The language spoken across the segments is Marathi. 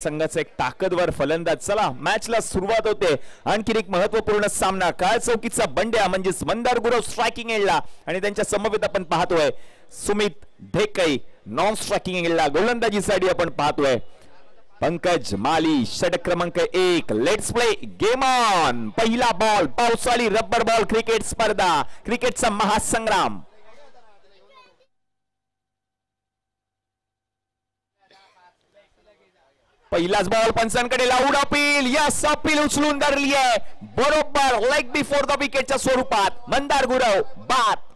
संघाचा एक ताकदवर फलंदाज. चला मॅचला सुरुवात होते. आणखी एक महत्वपूर्ण सामना. काळ चौकीचा बंड्या म्हणजेच मंदार गुरव स्ट्रायकिंग एंडला आणि त्यांच्या समवेत आपण पाहतोय सुमित ढेकई नॉन स्ट्रायकिंग एंडला गोलंदाजीसाठी आपण पाहतोय पंकज माली. षटक क्रमांक 1. Let's play game on. पहिला बॉल. पावसाळी रबर बॉल क्रिकेट स्पर्धा. क्रिकेटचा महासंग्राम. पहिलाच बॉल पंचांकडे लावून अपील. यस अपील उचलून धरली आहे बरोबर लेग बिफोर द विकेटच्या स्वरूपात. मंदार गुरव बाद.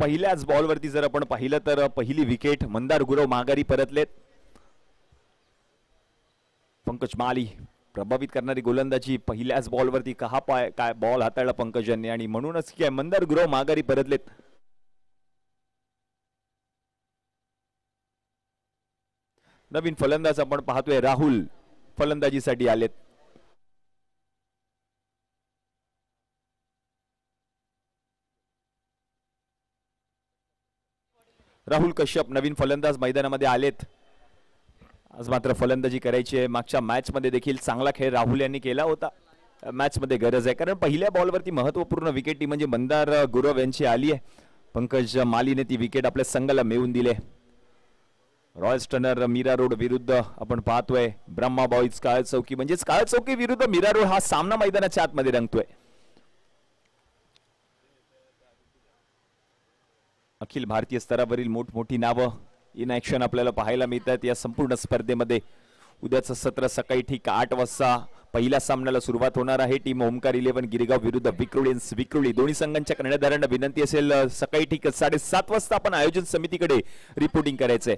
पहिल्याच बॉलवरती जर आपण पाहिलं तर पहिली विकेट मंदार गुरव माघारी परतलेत. पंकज माली प्रभावित करणारी गोलंदाजी पहिल्याच बॉलवरती काय बॉल हाताळला पंकज यांनी आणि म्हणूनच काय मंदार गुरव माघारी परतलेत. नवीन फलंदाज आपण पाहतोय राहुल फलंदाजीसाठी आलेत. राहुल कश्यप नवीन फलंदाज मैदानामध्ये आलेत. आज मात्र फलंदाजी करायची आहे. मागच्या मॅच मध्ये देखील चांगला खेळ राहुल यांनी केला होता. मॅच मध्ये गरज आहे कारण पहिल्या बॉलवरती महत्वपूर्ण विकेट ती म्हणजे मंदार गुरव यांची आली आहे. पंकज मालीने ती विकेट आपल्या संघाला मिळवून दिले. रॉयल स्टनर मीरा रोड विरुद्ध आपण पाहतोय ब्रह्मा बॉईज काळ चौकी म्हणजेच काळ चौकी विरुद्ध मीरा रोड हा सामना मैदानाच्या आतमध्ये रंगतोय. अखिल भारतीय स्तरावरील मोठमोठी नावं इन ऍक्शन आपल्याला पाहायला मिळतात या संपूर्ण स्पर्धेमध्ये. उद्याचं सत्र सकाळी ठीक 8 वाजता पहिल्या सामन्याला सुरुवात होणार आहे. टीम ओमकार 11 गिरगाव विरुद्ध विक्रोळी. दोन्ही संघांच्या कर्णधारांना विनंती असेल सकाळी ठीक 7:30 वाजता आपण आयोजन समितीकडे रिपोर्टिंग करायचंय.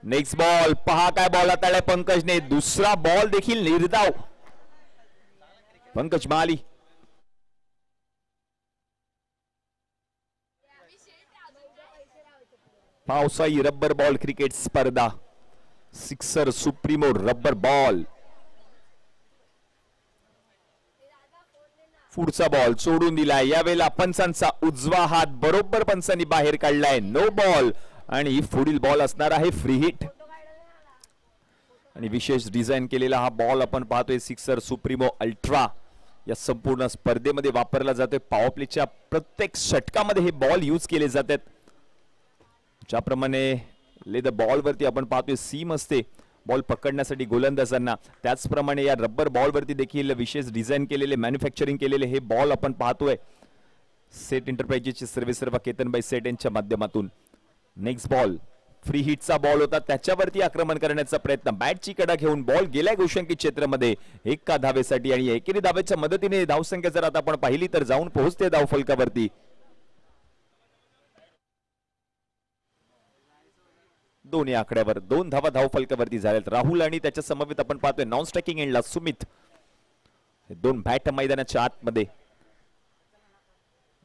नेक्स्ट बॉल पहा काय बॉल हाताळलाय पंकजने. दुसरा बॉल देखील निर्धाव. पंकज माली पावसाई रबर बॉल क्रिकेट स्पर्धा. Sixer supremo rubber ball. पुढचा बॉल सोडून दिलाय. यावेळेला पंचांचा उजवा हात बरोबर पंचांनी बाहेर काढलाय. नो बॉल आणि पुढील बॉल असणार आहे फ्री हिट. आणि विशेष डिझाईन केलेला हा बॉल आपण पाहतोय सिक्सर सुप्रीमो अल्ट्रा. या संपूर्ण स्पर्धेमध्ये वापरला जातोय. पॉवर प्लेच्या प्रत्येक षटकामध्ये हे बॉल यूज केले जातात. ज्याप्रमाणे लेदर बॉल वरती आपण पाहतोय सीम असते बॉल पकडण्यासाठी गोलंदाजांना, त्याचप्रमाणे या रबर बॉल वरती देखील विशेष डिझाईन केलेले मॅन्युफॅक्चरिंग केलेले हे बॉल आपण पाहतोय सेट एंटरप्राइजेसचे सर्वेसर्वा केतनबाई सेट यांच्या माध्यमातून. नेक्स्ट बॉल फ्री हिटचा बॉल होता. त्याच्यावरती आक्रमण करण्याचा प्रयत्न. बॅटची कडा घेऊन बॉल गेल्या गोषंकित क्षेत्रामध्ये एका धावेसाठी आणि एकेरी धावेच्या मदतीने धावसंख्या जर आता आपण पाहिली तर जाऊन पोहोचते धावफलकावरती. दोन्ही आकड्यावर 2 धावा धावफलकावरती झाल्यात. राहुल आणि त्याच्या समवेत आपण पाहतोय नॉन स्ट्रायकिंग एंडला सुमित. 2 बॅट मैदानाच्या आतमध्ये.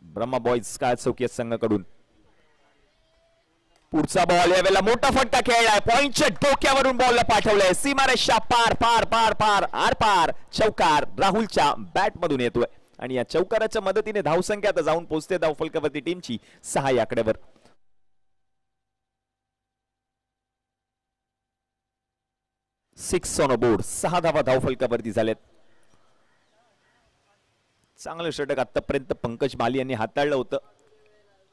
ब्रह्मा बॉईज काळ चौकी संघाकडून पुढचा बॉल यावेळेला मोठा फटका खेळलाय. पॉइंटच्या डोक्यावरून बॉलला पाठवलंय. सीमारेषा पार पार पार पार आर पार. चौकार राहुलच्या बॅट मधून येतोय आणि या चौकाराच्या मदतीने धावसंख्या आता जाऊन पोहोचते धावफलकावरती टीमची 6 या आकड्यावर. 6 ऑन बोर्ड. 6 धावा धावफलकावरती झाल्यात. चांगलं षटक आतापर्यंत पंकज माली यांनी हाताळलं होतं.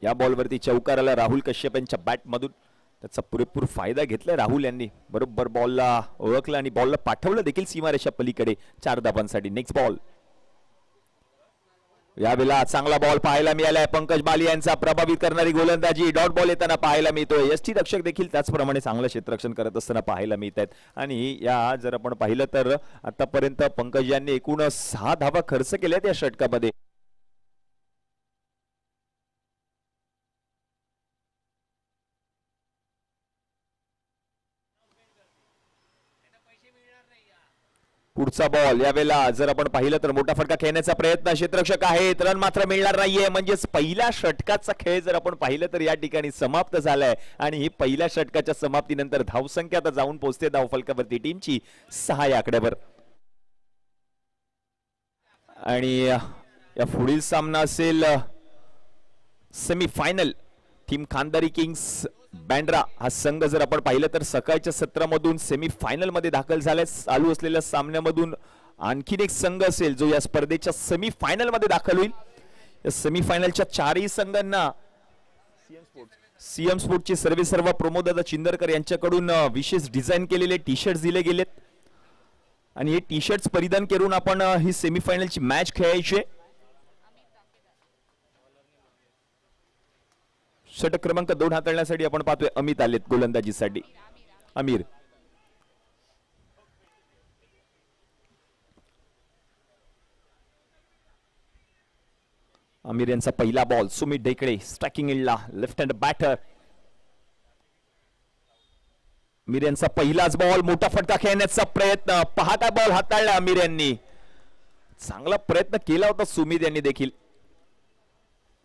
या बॉलवरती चौकाराला राहुल कश्यप यांच्या बॅट मधून त्याचा पुरेपूर फायदा घेतलाय राहुल यांनी. बरोबर बॉलला ओळखलं आणि बॉलला पाठवलं देखील सीमारेषा पलीकडे 4 धावांसाठी. Next ball. यावेळेला चांगला बॉल पाहायला मिळालाय. पंकज माली यांचा प्रभावित करणारी गोलंदाजी. डॉट बॉल येताना पाहायला मिळतोय. यष्टी रक्षक देखील त्याचप्रमाणे चांगलं क्षेत्ररक्षण करत असताना पाहायला मिळत आहेत. आणि या जर आपण पाहिलं तर आतापर्यंत पंकज यांनी एकूण 6 धावा खर्च केल्यात या षटकामध्ये. पुढचा बॉल यावेळेला जर आपण पाहिलं तर मोठा फटका खेळण्याचा प्रयत्न क्षेत्ररक्षक आहेत, रन मात्र मिळणार नाहीये. म्हणजेच पहिल्या षटकाचा खेळ जर आपण पाहिलं तर या ठिकाणी समाप्त झालाय आणि ही पहिल्या षटकाच्या समाप्तीनंतर धावसंख्या आता जाऊन पोहोचते धावफलकावरती टीमची 6 या आकड्यावर. आणि या पुढील सामना असेल सेमीफायनल. टीम खानदारी किंग्स बँड्रा हा संघ जर आपण पाहिलं तर सकाळच्या सत्रामधून सेमीफायनल मध्ये दाखल झालाय. चालू असलेल्या सामन्यामधून आणखीन एक संघ असेल जो या स्पर्धेच्या सेमीफायनल मध्ये दाखल होईल. या सेमीफायनलच्या 4ही संघांना सीएम स्पोर्टचे सर्व प्रमोद चिंदरकर यांच्याकडून विशेष डिझाईन केलेले टी शर्ट दिले गेलेत आणि हे टी शर्ट परिधान करून आपण ही सेमीफायनलची मॅच खेळायची. षटक क्रमांक 2 हाताळण्यासाठी आपण पाहतोय अमित आलेत गोलंदाजीसाठी. आमिर यांचा पहिला बॉल. सुमित ढेकळे स्ट्रायकिंग एंडला लेफ्ट हँड बॅटर. आमिर यांचा पहिलाच बॉल. मोठा फटका खेळण्याचा प्रयत्न. पहाटा बॉल हाताळला आमिर यांनी. चांगला प्रयत्न केला होता सुमित यांनी देखील.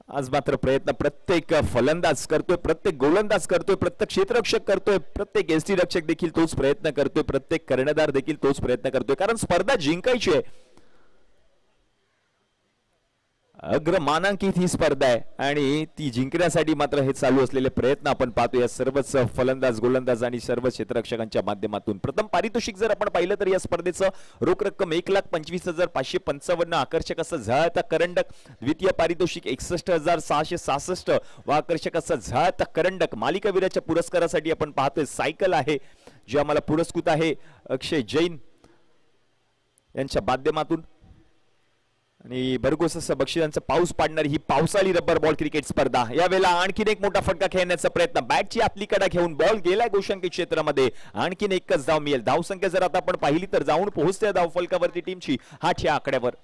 आज मात्र प्रयत्न प्रत्येक फलंदाज करतोय, प्रत्येक गोलंदाज करतोय, प्रत्येक क्षेत्ररक्षक करतोय, प्रत्येक एसटी रक्षक देखील तोच प्रयत्न करतोय, प्रत्येक कर्णधार देखील तोच प्रयत्न करतोय, कारण स्पर्धा जिंकायची आहे. अग्रमानांकित ही स्पर्धा आहे आणि ती जिंकण्यासाठी मात्र हे चालू असलेले प्रयत्न आपण पाहतोय सर्वच फलंदाज, गोलंदाज आणि सर्व क्षेत्ररक्षकांच्या माध्यमातून. प्रथम पारितोषिक जर आपण पाहिलं तर या स्पर्धेचं रोख रक्कम 1,25,555 आकर्षक असं झळाळता करंडक. द्वितीय पारितोषिक 61,666 व आकर्षक असं झळाळता करंडक. मालिकावीराच्या पुरस्कारासाठी आपण पाहतोय सायकल आहे जे आम्हाला पुरस्कृत आहे अक्षय जैन यांच्या माध्यमातून आणि भरघोस असं बक्षिसांचा पाऊस पाडणारी ही पावसाळी रबर बॉल क्रिकेट स्पर्धा. यावेळेला आणखीन एक मोठा फटका खेळण्याचा प्रयत्न. बॅटची आतली कडा घेऊन बॉल गेलाय गोशांकित क्षेत्रामध्ये. आणखीन एकच धाव मिळेल. धावसंख्या जर आता आपण पाहिली तर जाऊन पोहोचते धावफलकावरती टीमची 8 या आकड्यावर.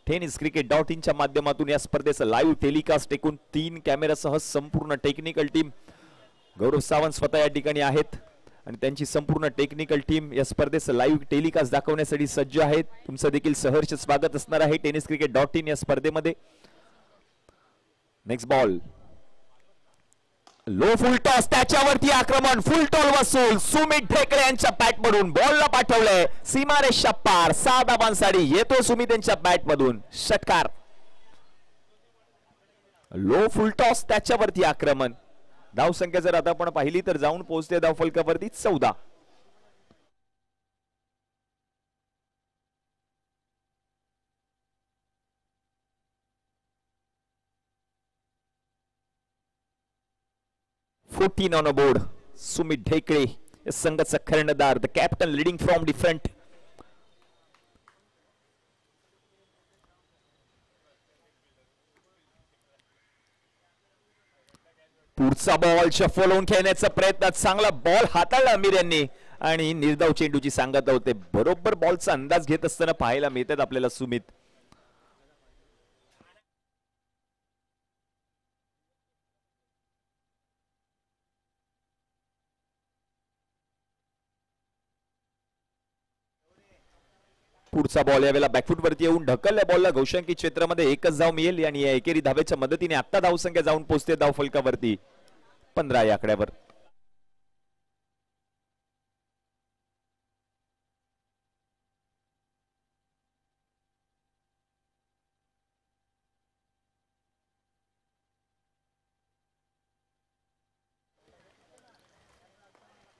tenniscricket.in च्या माध्यमातून या स्पर्धेचं लाईव्ह टेलिकास्ट एकूण 3 कॅमेरासह संपूर्ण टेक्निकल टीम. गौरव सावंत स्वतः या ठिकाणी आहेत आणि त्यांची संपूर्ण टेक्निकल टीम या स्पर्धेचं लाईव्ह टेलिकास्ट दाखवण्यासाठी सज्ज आहेत. तुमचं देखील सहर्ष स्वागत असणार आहे tenniscricket.in या स्पर्धेमध्ये. Next ball. लो फुल टॉस त्याच्यावरती आक्रमण. फुल टॉल वसूल. सुमित ढेकळे यांच्या बॅट मधून बॉलला पाठवलंय सीमारेषा पार. 6 धावांसाठी येतो सुमित यांच्या बॅट मधून षटकार. लो फुल टॉस त्याच्यावरती आक्रमण. धावसंख्या जर आता आपण पाहिली तर जाऊन पोहोचते धावफलकावरती 14. On a board. सुमित ढेकळे संघाचा कर्णधार, the captain leading from different. पुढचा बॉल शफल होऊन खेळण्याचा प्रयत्न. चांगला बॉल हाताळला आमिर यांनी आणि निर्धाव चेंडूची सांगत होते. बरोबर बॉलचा अंदाज घेत असताना पाहायला मिळतात आपल्याला सुमित. पुढचा बॉल यावेळेला बॅकफुट वरती येऊन ढकलल्या बॉलला घोषांकित क्षेत्रामध्ये एकच धाव मिळेल आणि या एकेरी धावेच्या मदतीने आता धावसंख्या जाऊन पोहोचते धावफलकावरती 15 या आकड्यावर.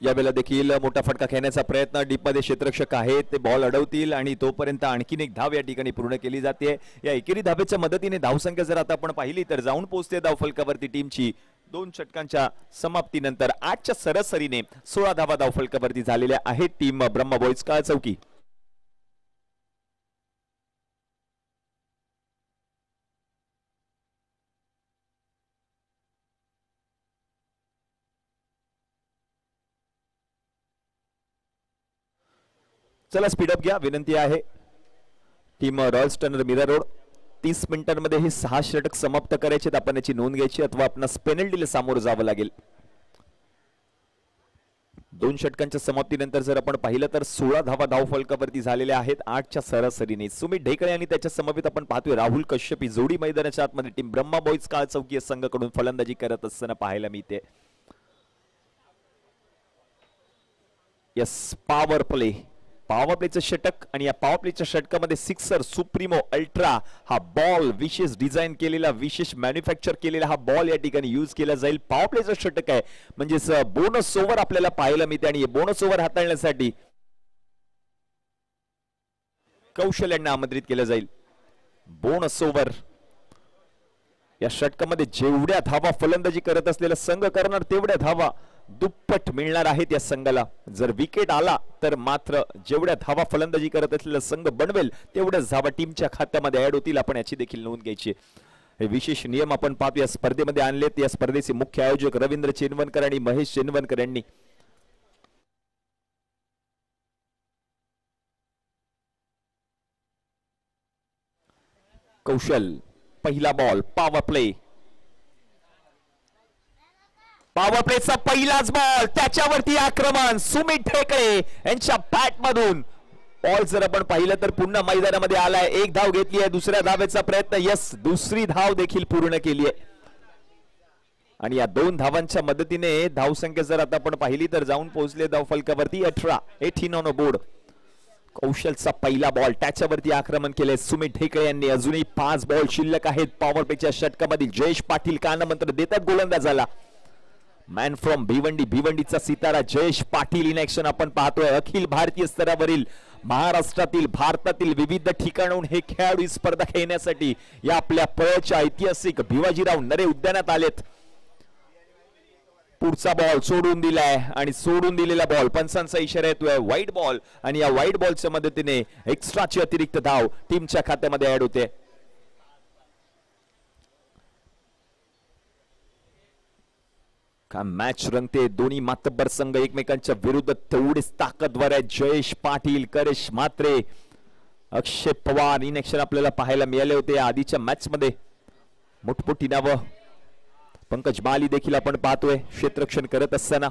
यावेळेला देखील मोठा फटका खेळण्याचा प्रयत्न. डीप मध्ये क्षेत्ररक्षक आहेत ते बॉल अडवतील आणि तोपर्यंत आणखीन एक धाव या ठिकाणी पूर्ण केली जाते. या एकेरी धावेच्या मदतीने धावसंख्या जर आता आपण पाहिली तर जाऊन पोहोचते धावफलकावरती टीमची 2 षटकांच्या समाप्तीनंतर 8च्या सरासरीने 16 धावा धावफलकावरती झालेल्या आहेत. टीम ब्रह्मा बॉईज काळ चौकी. चला स्पीडअप घ्या विनंती आहे. Team royal sterner Mira road 30 मिनिटांमध्ये हे 6 षटक समाप्त करायचे. आपण याची नोंद घ्यायची अथवा आपणास पेनल्टीला सामोरं जावं लागेल. दोन षटकांच्या समाप्तीनंतर जर आपण पाहिलं तर 16 धावा धावफलकावरती झालेल्या आहेत 8च्या सरासरीने. सुमित ढेकळे आणि त्याच्या समवेत आपण पाहतोय राहुल कश्यप ही जोडी मैदानाच्या आतमध्ये टीम ब्रह्मा बॉईज काळ चौकी संघाकडून फलंदाजी करत असताना पाहायला मिळते. यस, पॉवर प्लेचं षटक आणि या पॉवर प्लेच्या षटकामध्ये सिक्सर सुप्रीमो अल्ट्रा हा बॉल विशेष डिझाईन केलेला, विशेष मॅन्युफॅक्चर केलेला हा बॉल या ठिकाणी यूज केला जाईल. पॉवर प्लेचं षटक आहे म्हणजेच बोनस ओव्हर आपल्याला पाहायला मिळते आणि बोनस ओव्हर हाताळण्यासाठी कौशल्यांना आमंत्रित केलं जाईल. बोनस ओव्हर या षटकामध्ये जेवढ्या धावा फलंदाजी करत असलेला संघ करणार तेवढ्या धावा दुप्पट मिळणार आहेत या संघाला. जर विकेट आला तर मात्र जेवढ्या धावा फलंदाजी करत असलेला संघ बनवेल तेवढ्याच धावा टीमच्या खात्यामध्ये ऍड होतील. आपण याची देखील नोंद घ्यायची. हे विशेष नियम आपण पाहतो या स्पर्धेमध्ये आणलेत. या स्पर्धेचे मुख्य आयोजक रवींद्र चेनवनकर आणि महेश चेनवनकर यांनी. कौशल, पहिला बॉल, पॉवर प्लेचा पहिलाच बॉल, त्याच्यावरती आक्रमण सुमित ढेकळे यांच्या बॅट मधून. बॉल जर आपण पाहिलं तर पुन्हा मैदानामध्ये आलाय. एक धाव घेतली आहे, दुसऱ्या धावेचा प्रयत्न, यस, दुसरी धाव देखील पूर्ण केली आहे. आणि या दोन धावांच्या मदतीने धावसंख्या जर आता आपण पाहिली तर जाऊन पोहोचले धावफलकावरती 18 ऑन बोर्ड. कौशलचा पहिला बॉल, त्याच्यावरती आक्रमण केले सुमित ढेकळे यांनी. अजूनही 5 बॉल शिल्लक आहेत पॉवर प्लेच्या षटकामध्ये. जयेश पाटील कानमंत्र देतात गोलंदाजाला. मॅन फ्रॉम भिवंडीचा सितारा जयेश पाटील इन ऍक्शन आपण पाहतोय. अखिल भारतीय स्तरावरील महाराष्ट्रातील, भारतातील विविध ठिकाणाहून हे खेळाडू स्पर्धा खेळण्यासाठी या आपल्या पळच्या ऐतिहासिक भिवाजीराव नरे उद्यानात आलेत. पुढचा बॉल सोडून दिलाय आणि सोडून दिलेला बॉल पंचांचा इशारा येतोय व्हाईट बॉल. आणि या व्हाईट बॉलच्या मदतीने एक्स्ट्राची अतिरिक्त धाव टीमच्या खात्यामध्ये ऍड होते. का मॅच रंगते. दोन्ही मातब्बर संघ एकमेकांच्या विरुद्ध तेवढेच ताकदवर आहेत. जयेश पाटील, करेश म्हात्रे, अक्षय पवार इन ऍक्शन आपल्याला पाहायला मिळाले होते आधीच्या मॅच मध्ये. मोठमोठी नावं, पंकज माली देखील आपण पाहतोय क्षेत्ररक्षण करत असताना.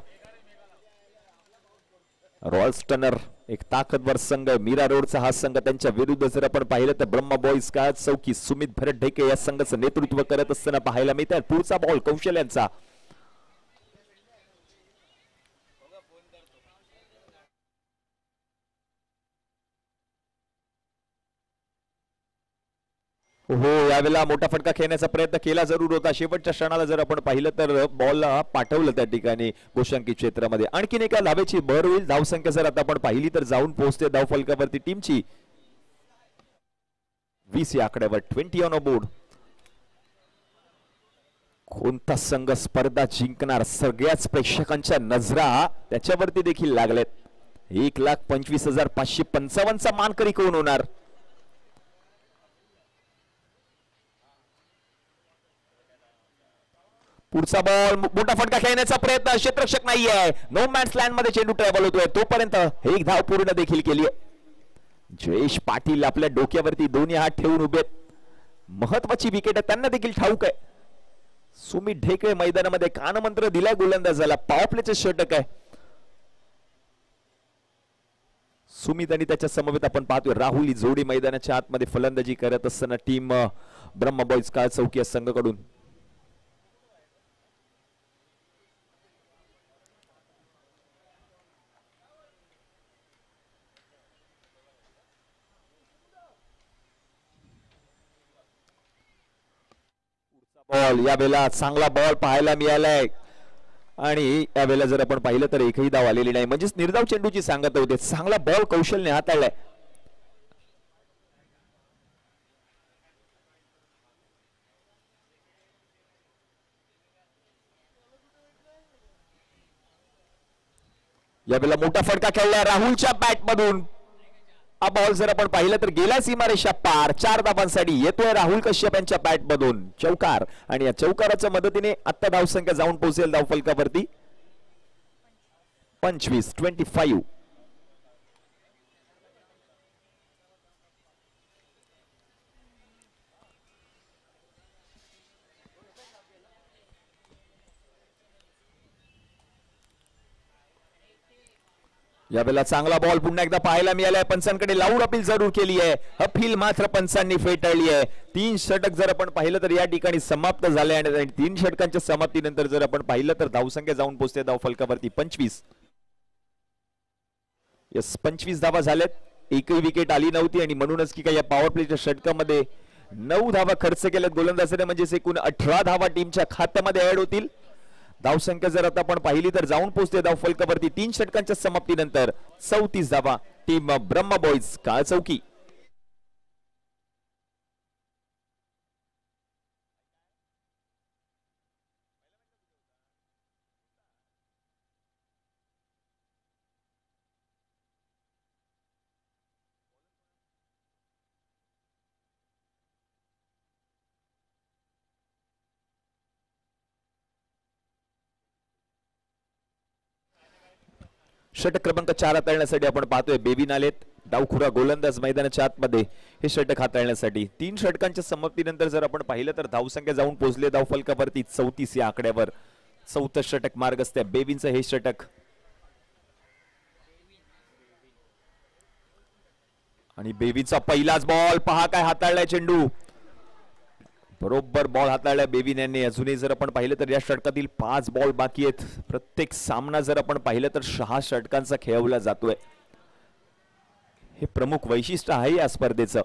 रॉयल स्टनर एक ताकदवर संघ, मीरा रोडचा हा संघ. त्यांच्या विरुद्ध जर आपण पाहिलं तर ब्रह्मा बॉईज काळ चौकी सुमित भरत ढेके या संघाचं नेतृत्व करत असताना पाहायला मिळतात. पुढचा बॉल कौशल यांचा. हो, यावेळेला मोठा फटका खेळण्याचा प्रयत्न केला जरूर होता. शेवटच्या क्षणाला जर आपण पाहिलं तर बॉलला पाठवलं त्या ठिकाणी गोशांकी क्षेत्रामध्ये. आणखीन एका धावेची भर होईल. धावसंख्या जर आता आपण पाहिली तर जाऊन पोहोचते धावफलकावरती टीमची 20 या आकड्यावर. 20 ऑन बोर्ड. कोणता संघ स्पर्धा जिंकणार, सगळ्याच प्रेक्षकांच्या नजरा त्याच्यावरती देखील लागलेत. 1,25,555 चा मानकरी कोण होणार. पुढचा बॉल, मोठा फटका खेळण्याचा प्रयत्न, क्षेत्ररक्षक नाहीये. नो मॅन्स लँड मध्ये चेंडू ट्रॅव्हल होतोय. तोपर्यंत एक धाव पूर्ण देखील केली आहे. जयेश पाटील आपल्या डोक्यावरती दोन्ही हात ठेवून उभे. महत्वाची विकेट आहे त्यांना देखील ठाऊक आहे. सुमित ढेकळे मैदानामध्ये कानमंत्र दिलाय गोलंदाजाला. पॉवर प्लेचे षटक आहे. सुमित आणि त्याच्या समवेत आपण पाहतोय राहुल ही जोडी मैदानाच्या आतमध्ये फलंदाजी करत असताना टीम ब्रह्मा बॉईज काळ चौकी या संघाकडून. बॉल, यावेळेला चांगला बॉल पाहायला मिळालाय आणि यावेळेला जर आपण पाहिलं तर एकही धाव आलेली नाही. म्हणजेच निर्धाव चेंडूची सांगत होते. चांगला बॉल कौशलने हाताळलाय. यावेळेला मोठा फटका खेळला राहुलच्या बॅट मधून. हा बॉल जर आपण पाहिलं तर गेला सीमारेषा पार. 4 धावांसाठी येतोय राहुल कश्यप यांच्या बॅट मधून चौकार. आणि या चौकाराच्या मदतीने आता धावसंख्या जाऊन पोहोचेल धावफलकावरती 25. यावेळेला चांगला बॉल पुन्हा एकदा पाहायला मिळालाय. पंचांकडे लाऊड अपील जरूर केली आहे. अपील मात्र पंचांनी फेटाळली आहे. 3 षटक जर आपण पाहिलं तर या ठिकाणी समाप्त झाले आणि 3 षटकांच्या समाप्तीनंतर जर आपण पाहिलं तर धावसंख्या जाऊन पोहोचते धाव फलकावरती 25. यस 25 धावा झाल्यात. एकही विकेट आली नव्हती आणि म्हणूनच की काय या पॉवर प्लेच्या षटकामध्ये 9 धावा खर्च केल्यात गोलंदाजाने, म्हणजे एकूण 18 धावा टीमच्या खात्यामध्ये ऍड होतील. धावसंख्या जर आता आपण पाहिली तर जाऊन पोहोचते धाव फलकावरती 3 षटकांच्या समाप्तीनंतर 34 धावा. टीम ब्रह्मा बॉयज काळ चौकी. षटक क्रमांक 4 हाताळण्यासाठी आपण पाहतोय बेबी नालेत. डावखुरा गोलंदाज मैदानाच्या आतमध्ये हे षटक हाताळण्यासाठी 3 षटकांच्या समाप्तीनंतर जर आपण पाहिलं तर धावसंख्या जाऊन पोहोचले धाव फलकावरती 34 या आकड्यावर. 4थं षटक मार्ग असते बेबींचं हे षटक. आणि बेबीचा पहिलाच बॉल पहा काय हाताळलाय चेंडू. बरोबर बॉल हाताळलाय बेबीन यांनी. अजूनही जर आपण पाहिलं तर या षटकातील 5 बॉल बाकी आहेत. प्रत्येक सामना जर आपण पाहिलं तर 6 षटकांचा खेळवला जातोय. हे प्रमुख वैशिष्ट्य आहे या स्पर्धेचं.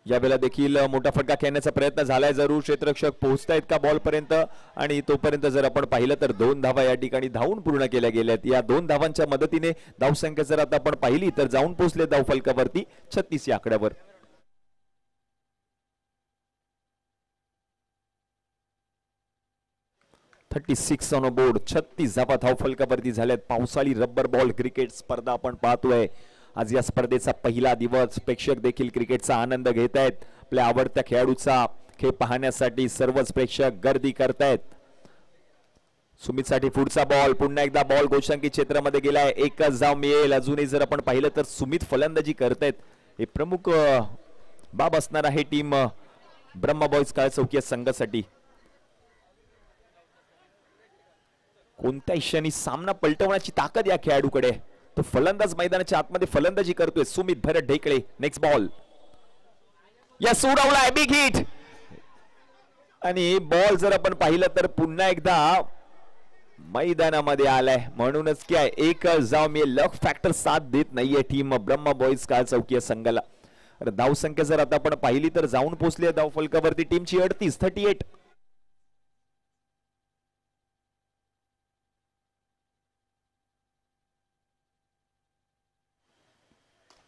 यावेळेला देखील मोठा फटका खेळण्याचा प्रयत्न झालाय जरूर. क्षेत्ररक्षक पोहोचतायत का बॉल पर्यंत, आणि तोपर्यंत जर आपण पाहिलं तर 2 धावा या ठिकाणी धावून पूर्ण केल्या गेल्यात. या 2 धावांच्या मदतीने धावसंख्या जर आता आपण पाहिली तर जाऊन पोहोचले धाव फलकावरती 36 या आकड्यावर. $36 ऑन बोर्ड. 36 धावा धाव फलकावरती झाल्यात. पावसाळी रब्बर बॉल क्रिकेट स्पर्धा आपण पाहतोय. आज या स्पर्धेचा पहिला दिवस. प्रेक्षक देखील क्रिकेटचा आनंद घेत आहेत. आपल्या आवडत्या खेळाडूचा खेळ पाहण्यासाठी सर्वच प्रेक्षक गर्दी करतायत. सुमितसाठी पुढचा बॉल. पुन्हा एकदा बॉल गोशांकी क्षेत्रामध्ये गेलाय. एकच धाव मिळेल. अजूनही जर आपण पाहिलं तर सुमित फलंदाजी करतायत. हे प्रमुख बाब असणार आहे टीम ब्रह्मा बॉयज काळ चौकी संघासाठी. कोणत्याही क्षणी सामना पलटवण्याची ताकद या खेळाडूकडे. तो फलंदाज मैदानाच्या आतमध्ये फलंदाजी करतोय. सुमित भरत ढेकळे. नेक्स्ट बॉल या सोडवलाय. Big hit. आणि बॉल जर आपण पाहिलं तर पुन्हा एकदा मैदानामध्ये आलाय. म्हणूनच काय एक जाव मी लक फॅक्टर साथ देत नाहीये टीम ब्रह्मा बॉयज काळ चौकी या संघाला. धाव संख्या जर आता आपण पाहिली तर जाऊन पोहोचली धाव फलकावरती टीमची 38.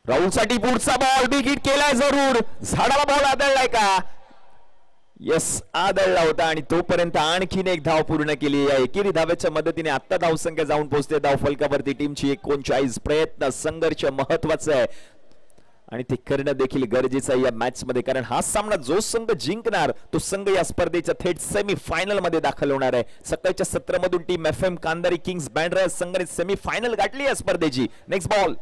राहुलसाठी पुढचा बॉल. बिग हिट केलाय जरूर. झाडाला बॉल आदळलाय का? यस आदळला होता. आणि तोपर्यंत आणखीन एक धाव पूर्ण केली. या एकेरी धाव्याच्या मदतीने आता धावसंख्या जाऊन पोहोचते धाव फलकावरती टीमची 39. प्रयत्न संघर्ष महत्वाचा आहे आणि ते करणं देखील गरजेचं आहे या मॅच मध्ये. कारण हा सामना जो संघ जिंकणार तो संघ या स्पर्धेच्या थेट सेमी फायनल मध्ये दाखल होणार आहे. सकाळच्या सत्रामधून टीम FM कांदारी किंग्स बँड्रा संघाने सेमी फायनल गाठली या स्पर्धेची. नेक्स्ट बॉल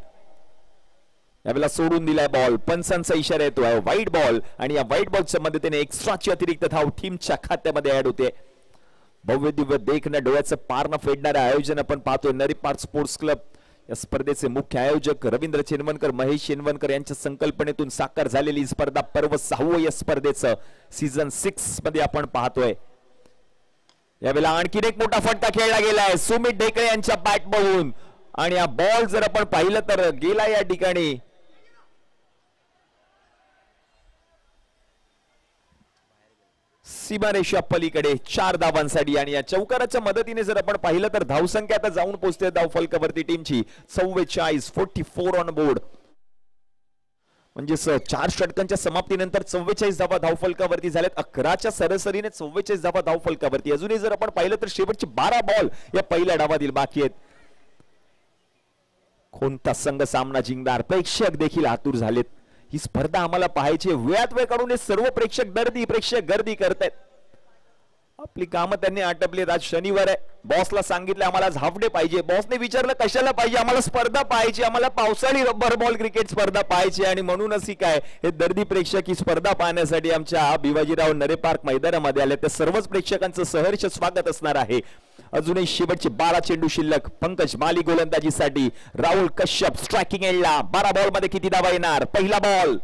यावेळेला सोडून दिलाय बॉल. पंचांचा इशारा येतोय व्हाईट बॉल. आणि या व्हाईट बॉलच्या मदतीने एक्स्ट्राची अतिरिक्त धाव टीमच्या खात्यामध्ये ऍड होते. भव्य दिव्य देखणं डोळ्याचं पार न फेडणारं आयोजन आपण पाहतोय. नरीपार स्पोर्ट्स क्लब या स्पर्धेचे मुख्य आयोजक रवींद्र चेनवनकर, महेश चेनवनकर यांच्या संकल्पनेतून साकार झालेली स्पर्धा पर्व 6वं या स्पर्धेचं सीझन 6 मध्ये आपण पाहतोय. यावेळेला आणखीन एक मोठा फटका खेळला गेलाय सुमित ढेकळे यांच्या बॅट बघून. आणि हा बॉल जर आपण पाहिलं तर गेला या ठिकाणी सीमारेषा पलीकडे 4 धावांसाठी. आणि या चौकाराच्या मदतीने जर आपण पाहिलं तर धावसंख्या आता जाऊन पोहोचते धाव फलकावरती टीमची 44. 44 ऑन बोर्ड. म्हणजे 4 षटकांच्या समाप्तीनंतर 44 धावा धाव फलकावरती झाल्यात. 11च्या सरासरीने 44 धावा धाव फलकावरती. अजूनही जर आपण पाहिलं तर शेवटचे 12 बॉल या पहिल्या डावातील बाकी आहेत. कोणता संघ सामना जिंकणार प्रेक्षक देखील आतुर झालेत. ही स्पर्धा आम्हाला पाहायची. वेळात वेळ काढून हे सर्व प्रेक्षक गर्दी करतायत. आपली कामं त्यांनी आटपलीत. आज शनिवार आहे. बॉसला सांगितलं आम्हाला आज हाफ डे पाहिजे. बॉसने विचारलं कशाला पाहिजे. आम्हाला स्पर्धा पाहिजे. आम्हाला पावसाळी रबर बॉल क्रिकेट स्पर्धा पाहिजे. आणि म्हणूनच ही काय हे दर्दी प्रेक्षक ही स्पर्धा पाहण्यासाठी आमच्या भिवाजीराव नरे पार्क मैदानामध्ये आले. त्या सर्वच प्रेक्षकांचं सहर्ष स्वागत असणार आहे. अजूनही शेवटचे 12 चेंडू शिल्लक. पंकज माली गोलंदाजीसाठी. राहुल कश्यप स्ट्रायकिंग एंडला. 12 बॉल मध्ये किती धावा येणार. पहिला बॉल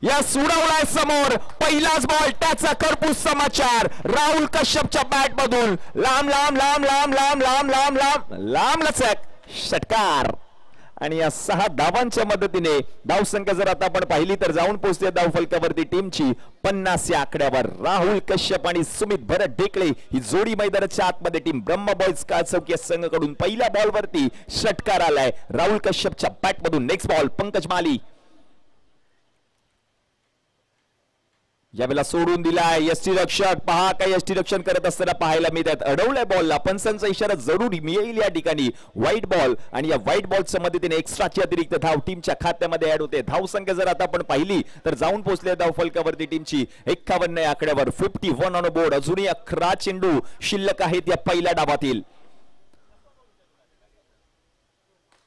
या सुडवलाय समोर. पहिलाच बॉल त्याचा कर्पूस समाचार. राहुल कश्यपच्या बॅट मधून लांब लांब लांब लांब लांब लांब लांब लांब लांब लचक षटकार. आणि या 6 धावांच्या मदतीने धावसंख्या जर आता आपण पाहिली तर जाऊन पोहोचते धाव फलकावरती टीमची 50 या आकड्यावर. राहुल कश्यप आणि सुमित भरत ढेकळे ही जोडी मैदानाच्या आतमध्ये टीम ब्रह्म बॉयज काचौकी संघाकडून पहिल्या बॉलवरती षटकार आलाय राहुल कश्यपच्या बॅट मधून. नेक्स्ट बॉल पंकज माली यावेळेला सोडून दिलाय. यष्टीरक्षक पहा काय यष्टीरक्षण करत असताना पाहायला मिळतात. अडवलाय बॉलला. पंचांचा इशारा जरुरी मिळेल या ठिकाणी. व्हाईट बॉल आणि या व्हाईट बॉलच्या मदतीने एक्स्ट्राची अतिरिक्त धाव टीमच्या खात्यामध्ये ऍड होते. धावसंख्या जर आता आपण पाहिली तर जाऊन पोहोचले धाव फलकावरती टीमची 51 या आकड्यावर. 51 ऑन बोर्ड. अजूनही 11 चेंडू शिल्लक आहेत या पहिल्या डावातील.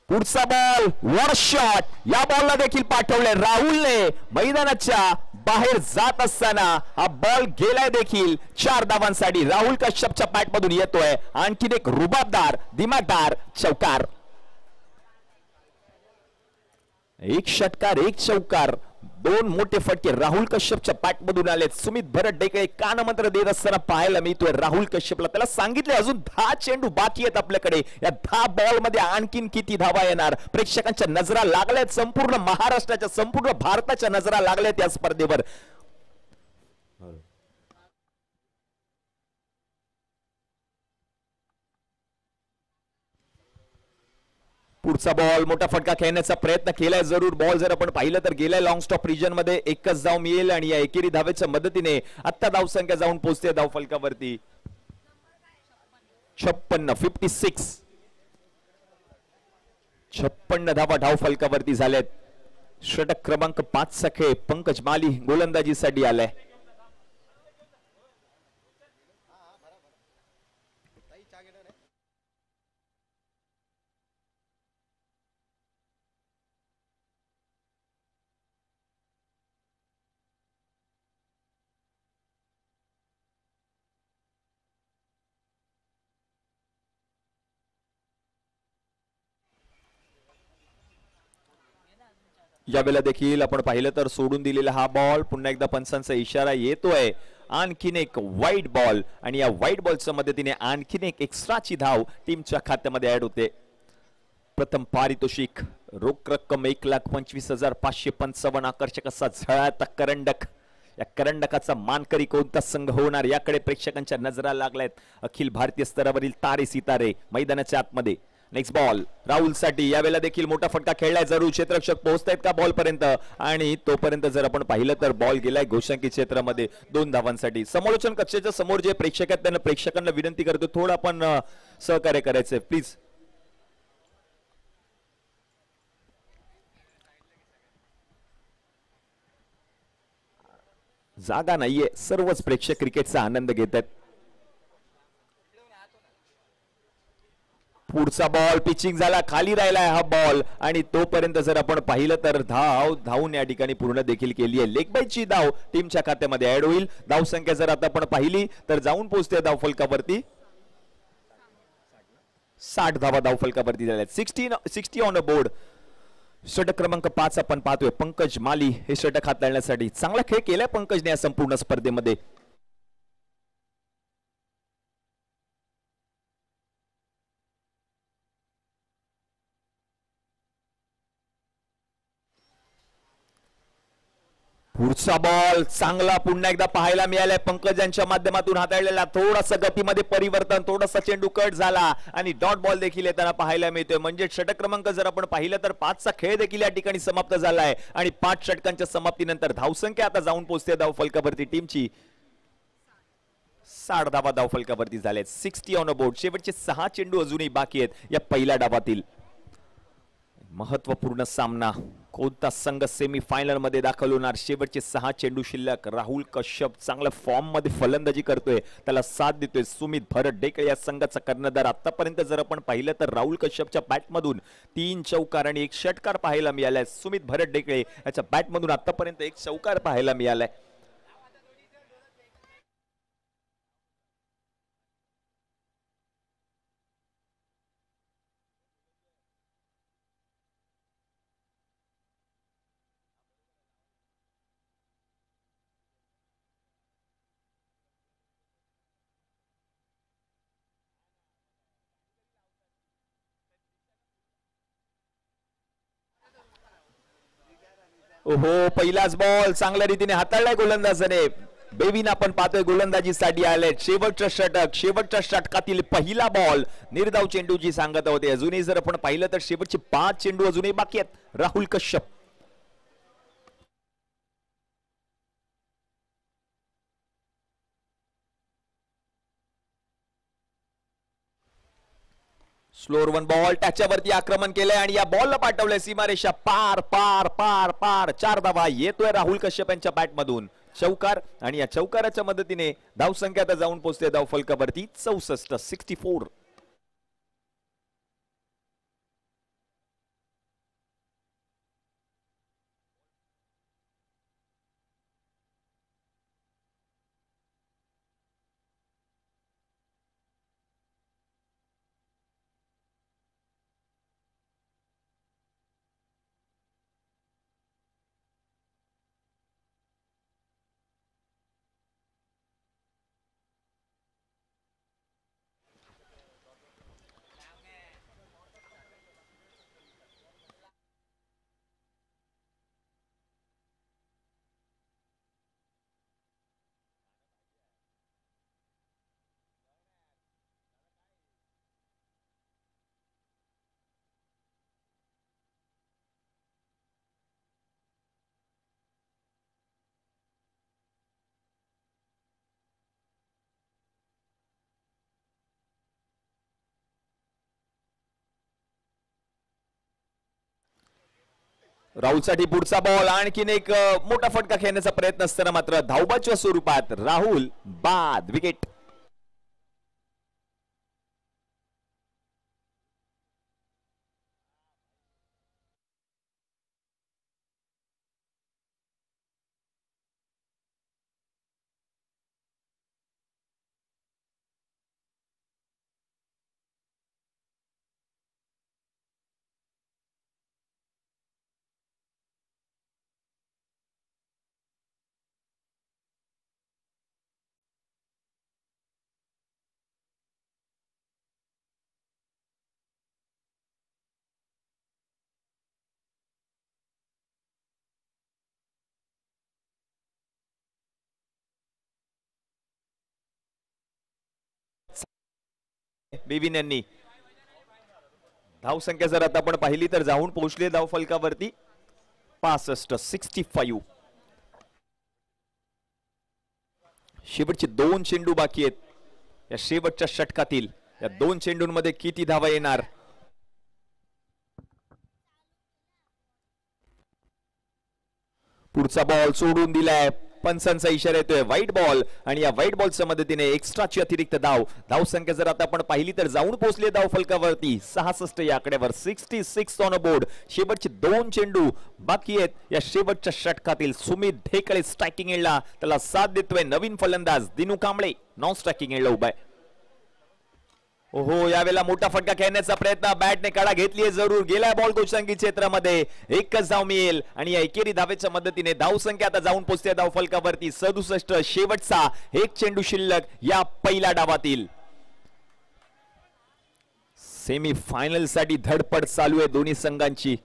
पुढचा बॉल वर शॉट. या बॉलला देखील पाठवले राहुलने. मैदानाच्या बाहेर जात असताना हा बॉल गेलाय देखील. 4 धावांसाठी राहुल कश्यपच्या बॅट मधून येतोय आणखीन एक रुबाबदार दिमागदार चौकार. एक षटकार एक चौकार. 2 मोठे फटके राहुल कश्यपच्या बॅट मधून आलेत. सुमित भरत ढेकळे कानमंत्र देत असताना पाहायला मिळतोय राहुल कश्यपला. त्याला सांगितले अजून 10 चेंडू बाकी आहेत आपल्याकडे. या 10 बॉल मध्ये आणखीन किती धावा येणार. प्रेक्षकांच्या नजरा लागल्यात. संपूर्ण महाराष्ट्राच्या संपूर्ण भारताच्या नजरा लागल्यात या स्पर्धेवर. पुढचा बॉल मोठा फटका खेळण्याचा प्रयत्न केलाय जरूर. बॉल जर आपण पाहिलं तर गेलाय लॉंग स्टॉप रिजन मध्ये. एकच धाव मिळेल आणि या एकेरी धावेच्या मदतीने आता धावसंख्या जाऊन पोहोचते धाव फलकावरती 56. 56 धावा धाव फलकावरती झाल्यात. षटक क्रमांक 5 चा खेळ पंकज माली गोलंदाजीसाठी आलाय. यावेळेला देखील आपण पाहिलं तर सोडून दिलेला हा बॉल. पुन्हा एकदा पंचांचा इशारा येतोय. आणखीन एक व्हाईट बॉल आणि या व्हाईट बॉलच्या मदतीने आणखीन एक एक्स्ट्राची धाव टीमच्या खात्यामध्ये ऍड होते. प्रथम पारितोषिक रोख रक्कम 1,25,555. आकर्षक असा झळाळता करंडक. या करंडकाचा मानकरी कोणता संघ होणार याकडे प्रेक्षकांच्या नजरा लागल्यात. अखिल भारतीय स्तरावरील तारे सितारे मैदानाच्या आतमध्ये. नेक्स्ट बॉल राहुल साठी. यावेळेला देखील मोठा फटका खेळलाय जरूर. क्षेत्ररक्षक पोहोचतायत का बॉल पर्यंत. आणि तोपर्यंत जर आपण पाहिलं तर बॉल गेलाय घोषांकी क्षेत्रामध्ये 2 धावांसाठी. समालोचन कक्षाच्या समोर जे प्रेक्षक आहेत त्यांना प्रेक्षकांना विनंती करतो थोडं आपण सहकार्य करायचंय प्लीज. जागा नाहीये. सर्वच प्रेक्षक क्रिकेटचा आनंद घेत आहेत. पुढचा बॉल पिचिंग झाला. खाली राहिलाय हा बॉल आणि तोपर्यंत जर आपण पाहिलं तर धावून या ठिकाणी पूर्ण देखील केली आहे. लेग बायची धाव टीमच्या खात्यामध्ये ऍड होईल. धाव संख्या जर आता आपण पाहिली तर जाऊन पोहोचते धाव फलकावरती 60 धावा धाव फलकावरती झाल्यात. 60 ऑन बोर्ड. षटक क्रमांक 5 आपण पाहतोय. पंकज माली हे षटक हाताळण्यासाठी चांगला खेळ केलाय पंकजने या संपूर्ण स्पर्धेमध्ये. पुढचा बॉल चांगला पुन्हा एकदा पाहायला मिळालाय. पंकज यांच्या माध्यमातून हाताळलेला. थोडासा गतीमध्ये परिवर्तन. थोडासा चेंडू कट झाला आणि डॉट बॉल देखील येताना पाहायला मिळतोय. म्हणजे षटक क्रमांक जर आपण पाहिलं तर 5 चा खेळ देखील या ठिकाणी समाप्त झालाय आणि 5 षटकांच्या समाप्तीनंतर धावसंख्या आता जाऊन पोहोचते धाव फलकावरती टीमची 60 धावा धाव फलकावरती झालेत. 60 ऑन बोर्ड. शेवटचे 6 चेंडू अजूनही बाकी आहेत या पहिल्या डावातील. महत्वपूर्ण सामना, कोणता संघ सेमी फायनल मध्ये दाखल होणार? शेवटचे 6 चेंडू शिल्लक. राहुल कश्यप चांगल्या फॉर्म मध्ये फलंदाजी करतोय, त्याला साथ देतोय सुमित भरत ढेकळे या संघाचा कर्णधार. आतापर्यंत जर आपण पाहिलं तर राहुल कश्यपच्या बॅटमधून 3 चौकार आणि 1 षटकार पाहायला मिळालाय. सुमित भरत ढेकळे याच्या बॅटमधून आतापर्यंत 1 चौकार पाहायला मिळालाय. ओहो, पहिलाच बॉल चांगल्या रीतीने हाताळलाय गोलंदाजाने. बेविन आपण पाहतोय गोलंदाजीसाठी आले. शेवटचं षटक, शेवटच्या षटकातील पहिला बॉल. निर्धाव चेंडूची सांगत होते. अजूनही जर आपण पाहिलं तर शेवटचे 5 चेंडू अजूनही बाकी आहेत. राहुल कश्यप स्लोअर 1 बॉल, त्याच्यावरती आक्रमण केलंय आणि या बॉलला पाठवलंय सीमारेषा पार पार पार पार. 4 धावा येतोय राहुल कश्यप यांच्या बॅटमधून. चौकार आणि या चौकाराच्या मदतीने धावसंख्या आता जाऊन पोहोचते धावफलकावरती 64. राहुलसाठी पुढचा बॉल. आणखीन एक मोठा फटका खेळण्याचा प्रयत्न असताना मात्र धावबाच्या स्वरूपात राहुल बाद. विकेट. बेविन यांनी धावसंख्या जर आता आपण पाहिली तर जाऊन पोहोचले धावफलकावरती 65. शेवटचे 2 चेंडू बाकी आहेत. या शेवटच्या षटकातील या 2 चेंडूंमध्ये किती धावा येणार? पुढचा बॉल सोडून दिलाय. पंचांचा इशारा येतोय व्हाईट बॉल आणि या व्हाईट बॉलच्या मदतीने एक्स्ट्राची अतिरिक्त धावसंख्या जर आता आपण पाहिली तर जाऊन पोहोचले धावफलकावरती 66 या आकड्यावर. 66 ऑन बोर्ड. शेवटचे 2 चेंडू बाकी आहेत. या शेवटच्या षटकातील सुमित ढेकळे स्ट्रायकिंग एंडला त्याला साथ देतोय नवीन फलंदाज दिनू कांबळे नॉन स्ट्रायकिंग एंडला उभा आहे. ओहो, यावेळेला मोठा फटका खेळण्याचा प्रयत्न. बॅटने कडा घेतलीये जरूर. गेला बॉल गोशांकी क्षेत्रामध्ये. एकच धाव मिळेल आणि या एकेरी धावेच्या मदतीने धावसंख्या आता जाऊन पोहोचते धावफलकावरती 67. शेवटचा 1 चेंडू शिल्लक या पहिल्या डावातील. सेमी फायनल साठी धडपड चालू आहे दोन्ही संघांची.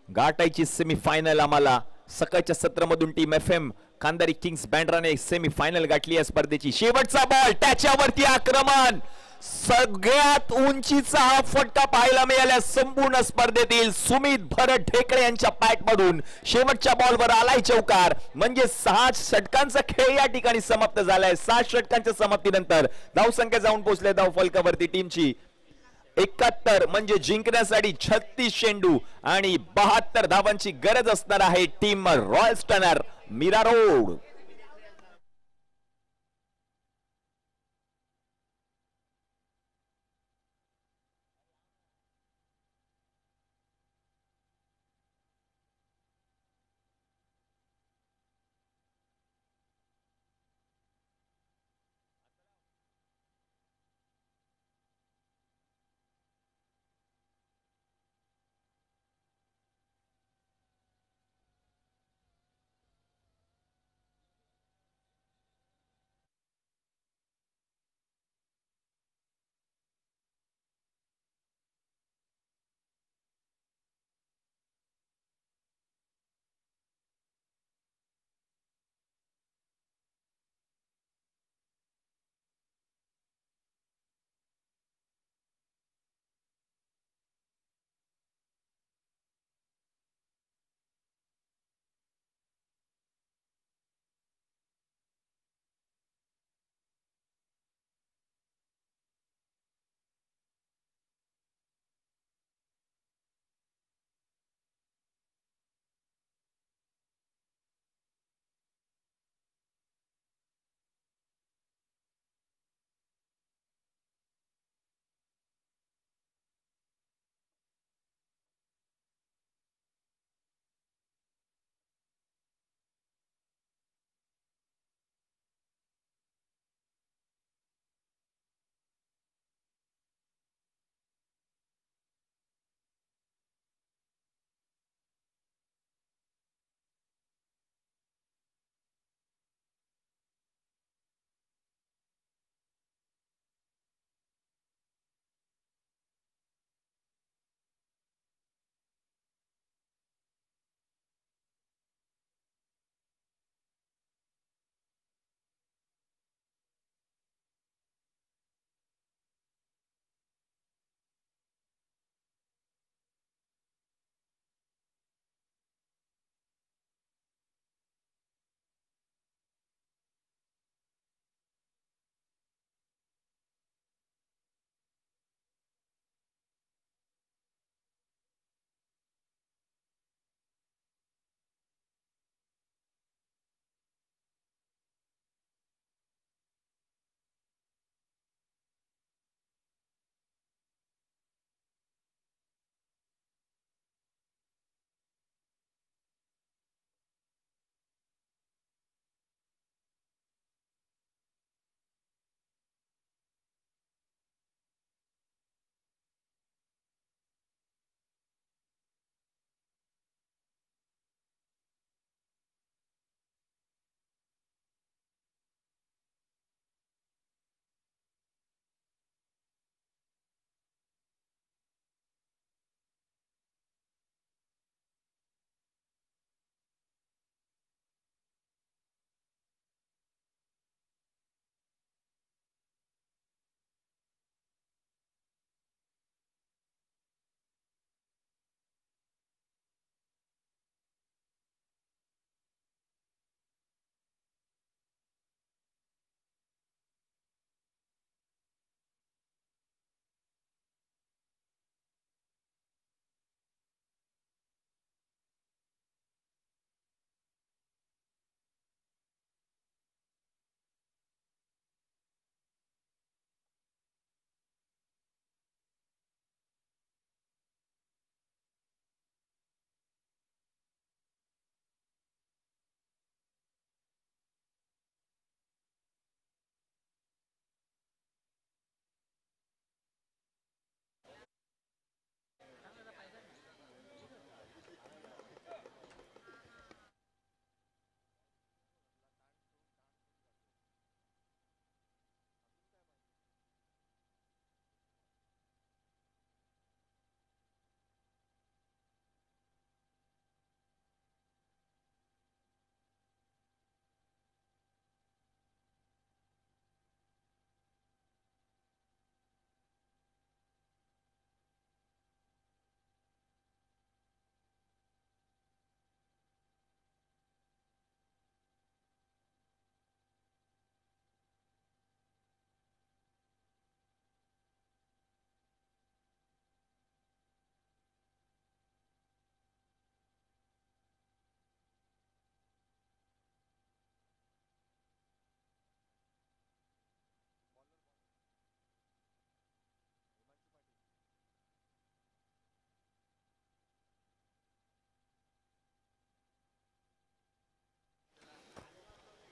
गाठायची सेमी फायनल आम्हाला. सकाळच्या सत्रामधून टीम FM खानदारी किंग्स बँड्राने सेमी फायनल गाठली या स्पर्धेची. शेवटचा बॉल, त्याच्यावरती आक्रमण. सगळ्यात उंचीचा हा फटका पाहायला मिळाला संपूर्ण स्पर्धेतील. सुमित भरत ढेकळे यांच्या बॅटमधून शेवटच्या बॉलवर आलाय चौकार. म्हणजे 6 षटकांचा खेळ या ठिकाणी समाप्त झालाय. 7 षटकांच्या समाप्तीनंतर धावसंख्या जाऊन पोहोचले धावफलकावरती टीमची 71 म्हणजे जिंकण्यासाठी 36 चेंडू आणि 72 धावांची गरज असणार आहे team royal stunner Mira Road.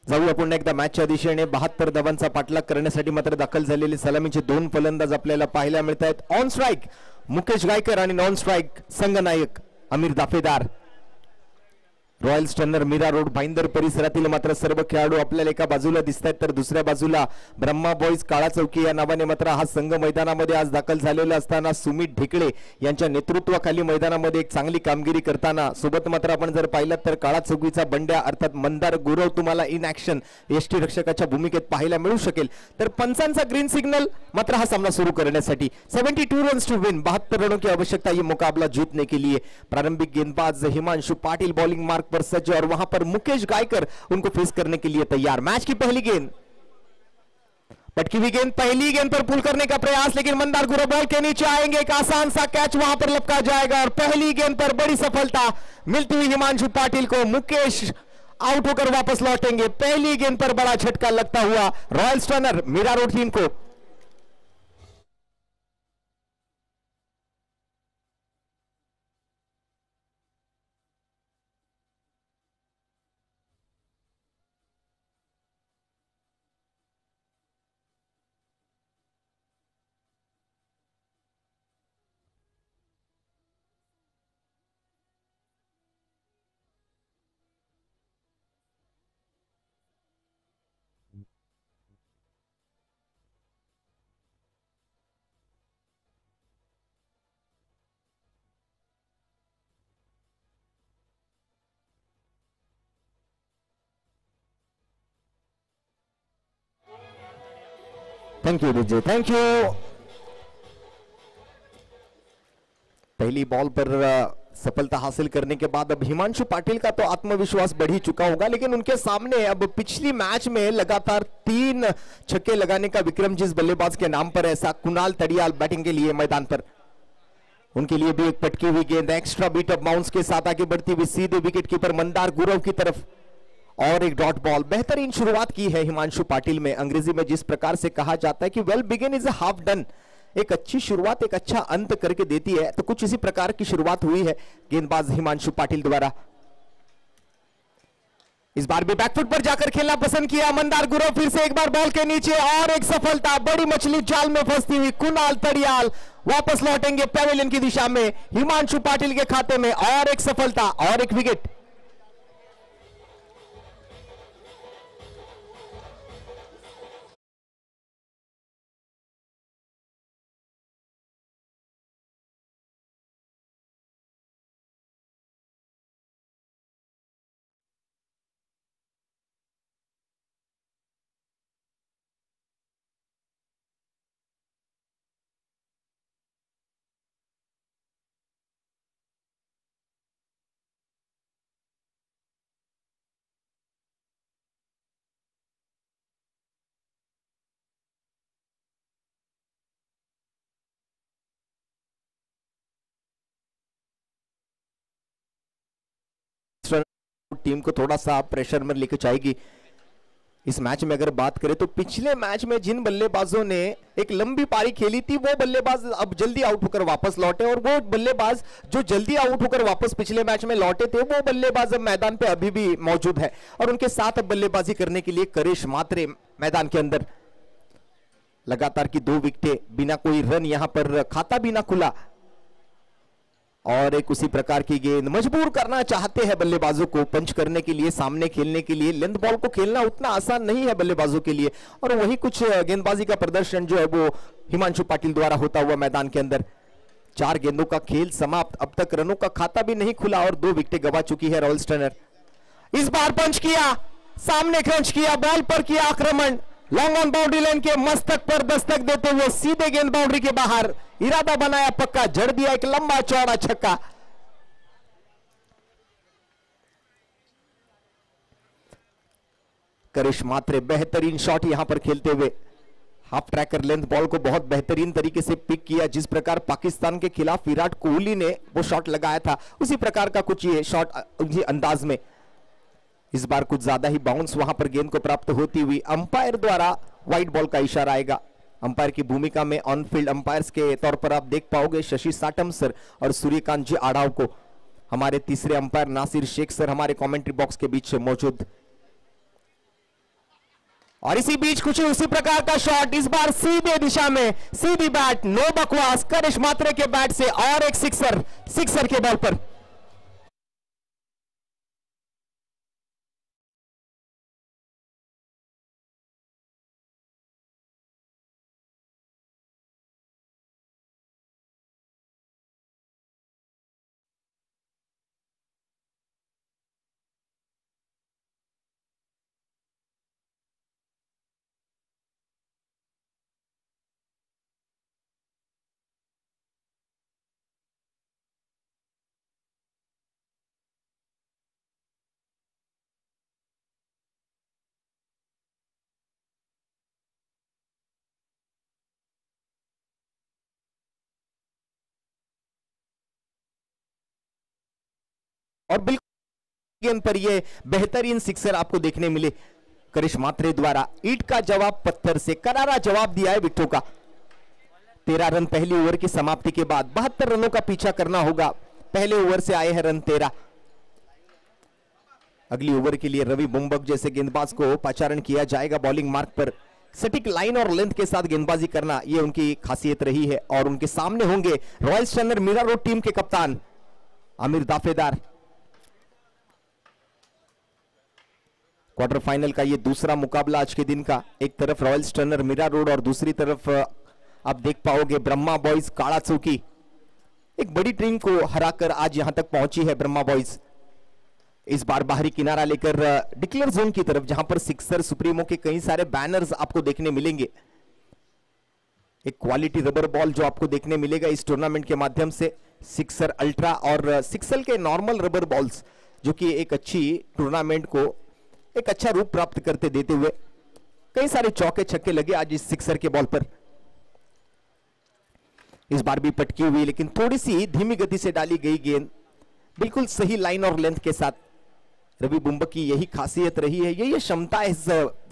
जाऊया पुन्हा एकदा मॅचच्या दिशेने 72 धावांचा पाठलाग करण्यासाठी मात्र दाखल झालेले सलामीचे 2 फलंदाज आपल्याला पाहायला मिळत आहेत. ऑन स्ट्राईक मुकेश गायकर आणि नॉन स्ट्राईक संघनायक Amir Dafedar. Royal stunner Mira road Bhayander परिसरातील मात्र सर्व खेळाडू आपल्याला एका बाजूला दिसत आहेत तर दुसऱ्या बाजूला ब्रह्मा बॉईज काळा चौकी या नावाने मात्र हा संघ मैदानामध्ये आज दाखल झालेला असताना सुमित ढेकळे यांच्या नेतृत्वाखाली मैदानामध्ये एक चांगली कामगिरी करताना सोबत मात्र आपण जर पाहिलं तर काळा चौकीचा बंड्या अर्थात मंदार गुरव तुम्हाला इन ऍक्शन यष्टी रक्षकाच्या भूमिकेत पाहायला मिळू शकेल. तर पंचांचा ग्रीन सिग्नल मात्र हा सामना सुरू करण्यासाठी 72 रन्स टू विन 72 रनों की आवश्यकता ये मुकाबला जीतने के लिए. प्रारंभिक गेंदबाज हिमांशु पाटिल बॉलिंग मार्क पर सज्ज और वहां पर मुकेश गायकर उनको फेस करने के लिए तैयार. मैच की पहली गेंद पटकी हुई गेंद पहली गेंद पर पुल करने का प्रयास लेकिन मंदार गुरव बॉल के नीचे आएंगे. एक आसान सा कैच वहां पर लपका जाएगा और पहली गेंद पर बड़ी सफलता मिलती हुई हिमांशु पाटिल को. मुकेश आउट होकर वापस लौटेंगे. पहली गेंद पर बड़ा झटका लगता हुआ Royal stunner Mira Road team को. Thank you Vijay, thank you. पहली बॉल पर सफलता हासिल करने के बाद अब हिमांशु पाटिल का तो आत्मविश्वास बढ़ ही चुका होगा लेकिन उनके सामने अब पिछली मैच में लगातार 3 छक्के लगाने का विक्रम जिस बल्लेबाज के नाम पर ऐसा कुणाल तड़ियाल बैटिंग के लिए मैदान पर. उनके लिए भी एक पटकी हुई गेंद एक्स्ट्रा बीट ऑफ बाउंस के साथ आगे बढ़ती हुई सीधे विकेट कीपर मंदार गुरव की तरफ और एक डॉट बॉल. बेहतरीन शुरुआत की है हिमांशु पाटिल में. अंग्रेजी में जिस प्रकार से कहा जाता है कि वेल बिगिन इज हाफ डन. एक अच्छी शुरुआत एक अच्छा अंत करके देती है तो कुछ इसी प्रकार की शुरुआत हुई है गेंदबाज हिमांशु पाटिल द्वारा. इस बार भी बैकफुट पर जाकर खेलना पसंद किया मंदार गुरव. फिर से एक बार बॉल के नीचे और एक सफलता. बड़ी मछली जाल में फंसती हुई कुणाल तड़ियाल वापस लौटेंगे पैवेलियन की दिशा में. हिमांशु पाटिल के खाते में और एक सफलता और एक विकेट. टीम को थोड़ा सा प्रेशर में लेकर जाएगी. इस मैच में अगर बात करें तो पिछले मैच में जिन बल्लेबाजों ने एक लंबी पारी खेली थी वो बल्लेबाज अब जल्दी आउट होकर वापस लौटे और वो बल्लेबाज जो जल्दी आउट होकर वापस पिछले मैच में लौटे थे वो बल्लेबाज अब मैदान पे अभी भी मौजूद है और उनके साथ अब बल्लेबाजी करने के लिए करेश मात्रे मैदान के अंदर. लगातार की 2 विकेटें बिना कोई रन यहां पर खाता भी ना खुला और एक उसी प्रकार की गेंद. मजबूर करना चाहते हैं बल्लेबाजों को पंच करने के लिए, सामने खेलने के लिए. लेंथ बॉल को खेलना उतना आसान नहीं है बल्लेबाजों के लिए और वही कुछ गेंदबाजी का प्रदर्शन जो है वो हिमांशु पाटिल द्वारा होता हुआ मैदान के अंदर. 4 गेंदों का खेल समाप्त. अब तक रनों का खाता भी नहीं खुला और 2 विकेटें गवा चुकी है रॉयल स्टनर. इस बार पंच किया, सामने क्रंच किया, बॉल पर किया आक्रमण. लॉन्ग ऑन बाउंड्री लाइन के मस्तक पर दस्तक देते हुए सीधे गेंद बाउंड्री के बाहर. इरादा बनाया पक्का, जड़ दिया एक लंबा चौड़ा छक्का. करिश मात्रे बेहतरीन शॉट यहां पर खेलते हुए हाफ ट्रैकर लेंथ बॉल को बहुत बेहतरीन तरीके से पिक किया. जिस प्रकार पाकिस्तान के खिलाफ विराट कोहली ने वो शॉट लगाया था उसी प्रकार का कुछ ये शॉट उनकी अंदाज में. इस बार कुछ ज्यादा ही बाउंस वहां पर गेंद को प्राप्त होती हुई. अंपायर द्वारा वाइड बॉल का इशारा आएगा. अंपायर की भूमिका में ऑन फील्ड अंपायर्स के तौर पर आप देख पाओगे शशि साटम सर और सूर्यकांत जी आड़ाव को. हमारे तीसरे अंपायर नासिर शेख सर हमारे कमेंट्री बॉक्स के बीच मौजूद. और इसी बीच कुछ उसी प्रकार का शॉट, इस बार सीधे दिशा में, सीधी बैट, नो बकवास, करिश मात्रे के बैट से और एक सिक्सर के बॉल पर। और बिल्कुल गेंद पर यह बेहतरीन सिक्सर आपको देखने मिले करिश मात्रे द्वारा। ईट का जवाब पत्थर से, करारा जवाब दिया है विट्ठो का। 13 रन पहली ओवर की समाप्ति के बाद, 72 रनों का पीछा करना होगा। पहले ओवर से आए हैं रन 13। अगली ओवर के लिए रवि बुम्बक जैसे गेंदबाज को पाचारण किया जाएगा बॉलिंग मार्क पर। सटीक लाइन और लेंथ के साथ गेंदबाजी करना यह उनकी खासियत रही है। और उनके सामने होंगे Royal Challengers Mira Road team के कप्तान आमिर दाफेदार। क्वार्टर फाइनल का ये दूसरा मुकाबला आज के दिन का। एक तरफ रॉयल चैलेंजर्स मीरा रोड और दूसरी तरफ आप देख पाओगे ब्रह्मा बॉयज काड़ा चौकी। एक बड़ी टीम को हराकर आज यहां तक पहुंची है ब्रह्मा बॉयज। इस बार बाहरी किनारा लेकर डिक्लेयर जोन की तरफ, जहां पर सिक्सर सुप्रीमो के कई सारे बैनर्स आपको देखने मिलेंगे। एक क्वालिटी रबर बॉल जो आपको देखने मिलेगा इस टूर्नामेंट के माध्यम से, सिक्सर अल्ट्रा और सिक्सर के नॉर्मल रबर बॉल्स, जो कि एक अच्छी टूर्नामेंट को एक अच्छा रूप प्राप्त करते देते हुए कई सारे चौके छक्के लगे आज इस सिक्सर के बॉल पर। इस बार भी पटकी हुई, लेकिन थोड़ी सी धीमी गति से डाली गई गेंद, बिल्कुल सही लाइन और लेंथ के साथ। रवि बुम्बक की यही खासियत रही है, यही क्षमता है इस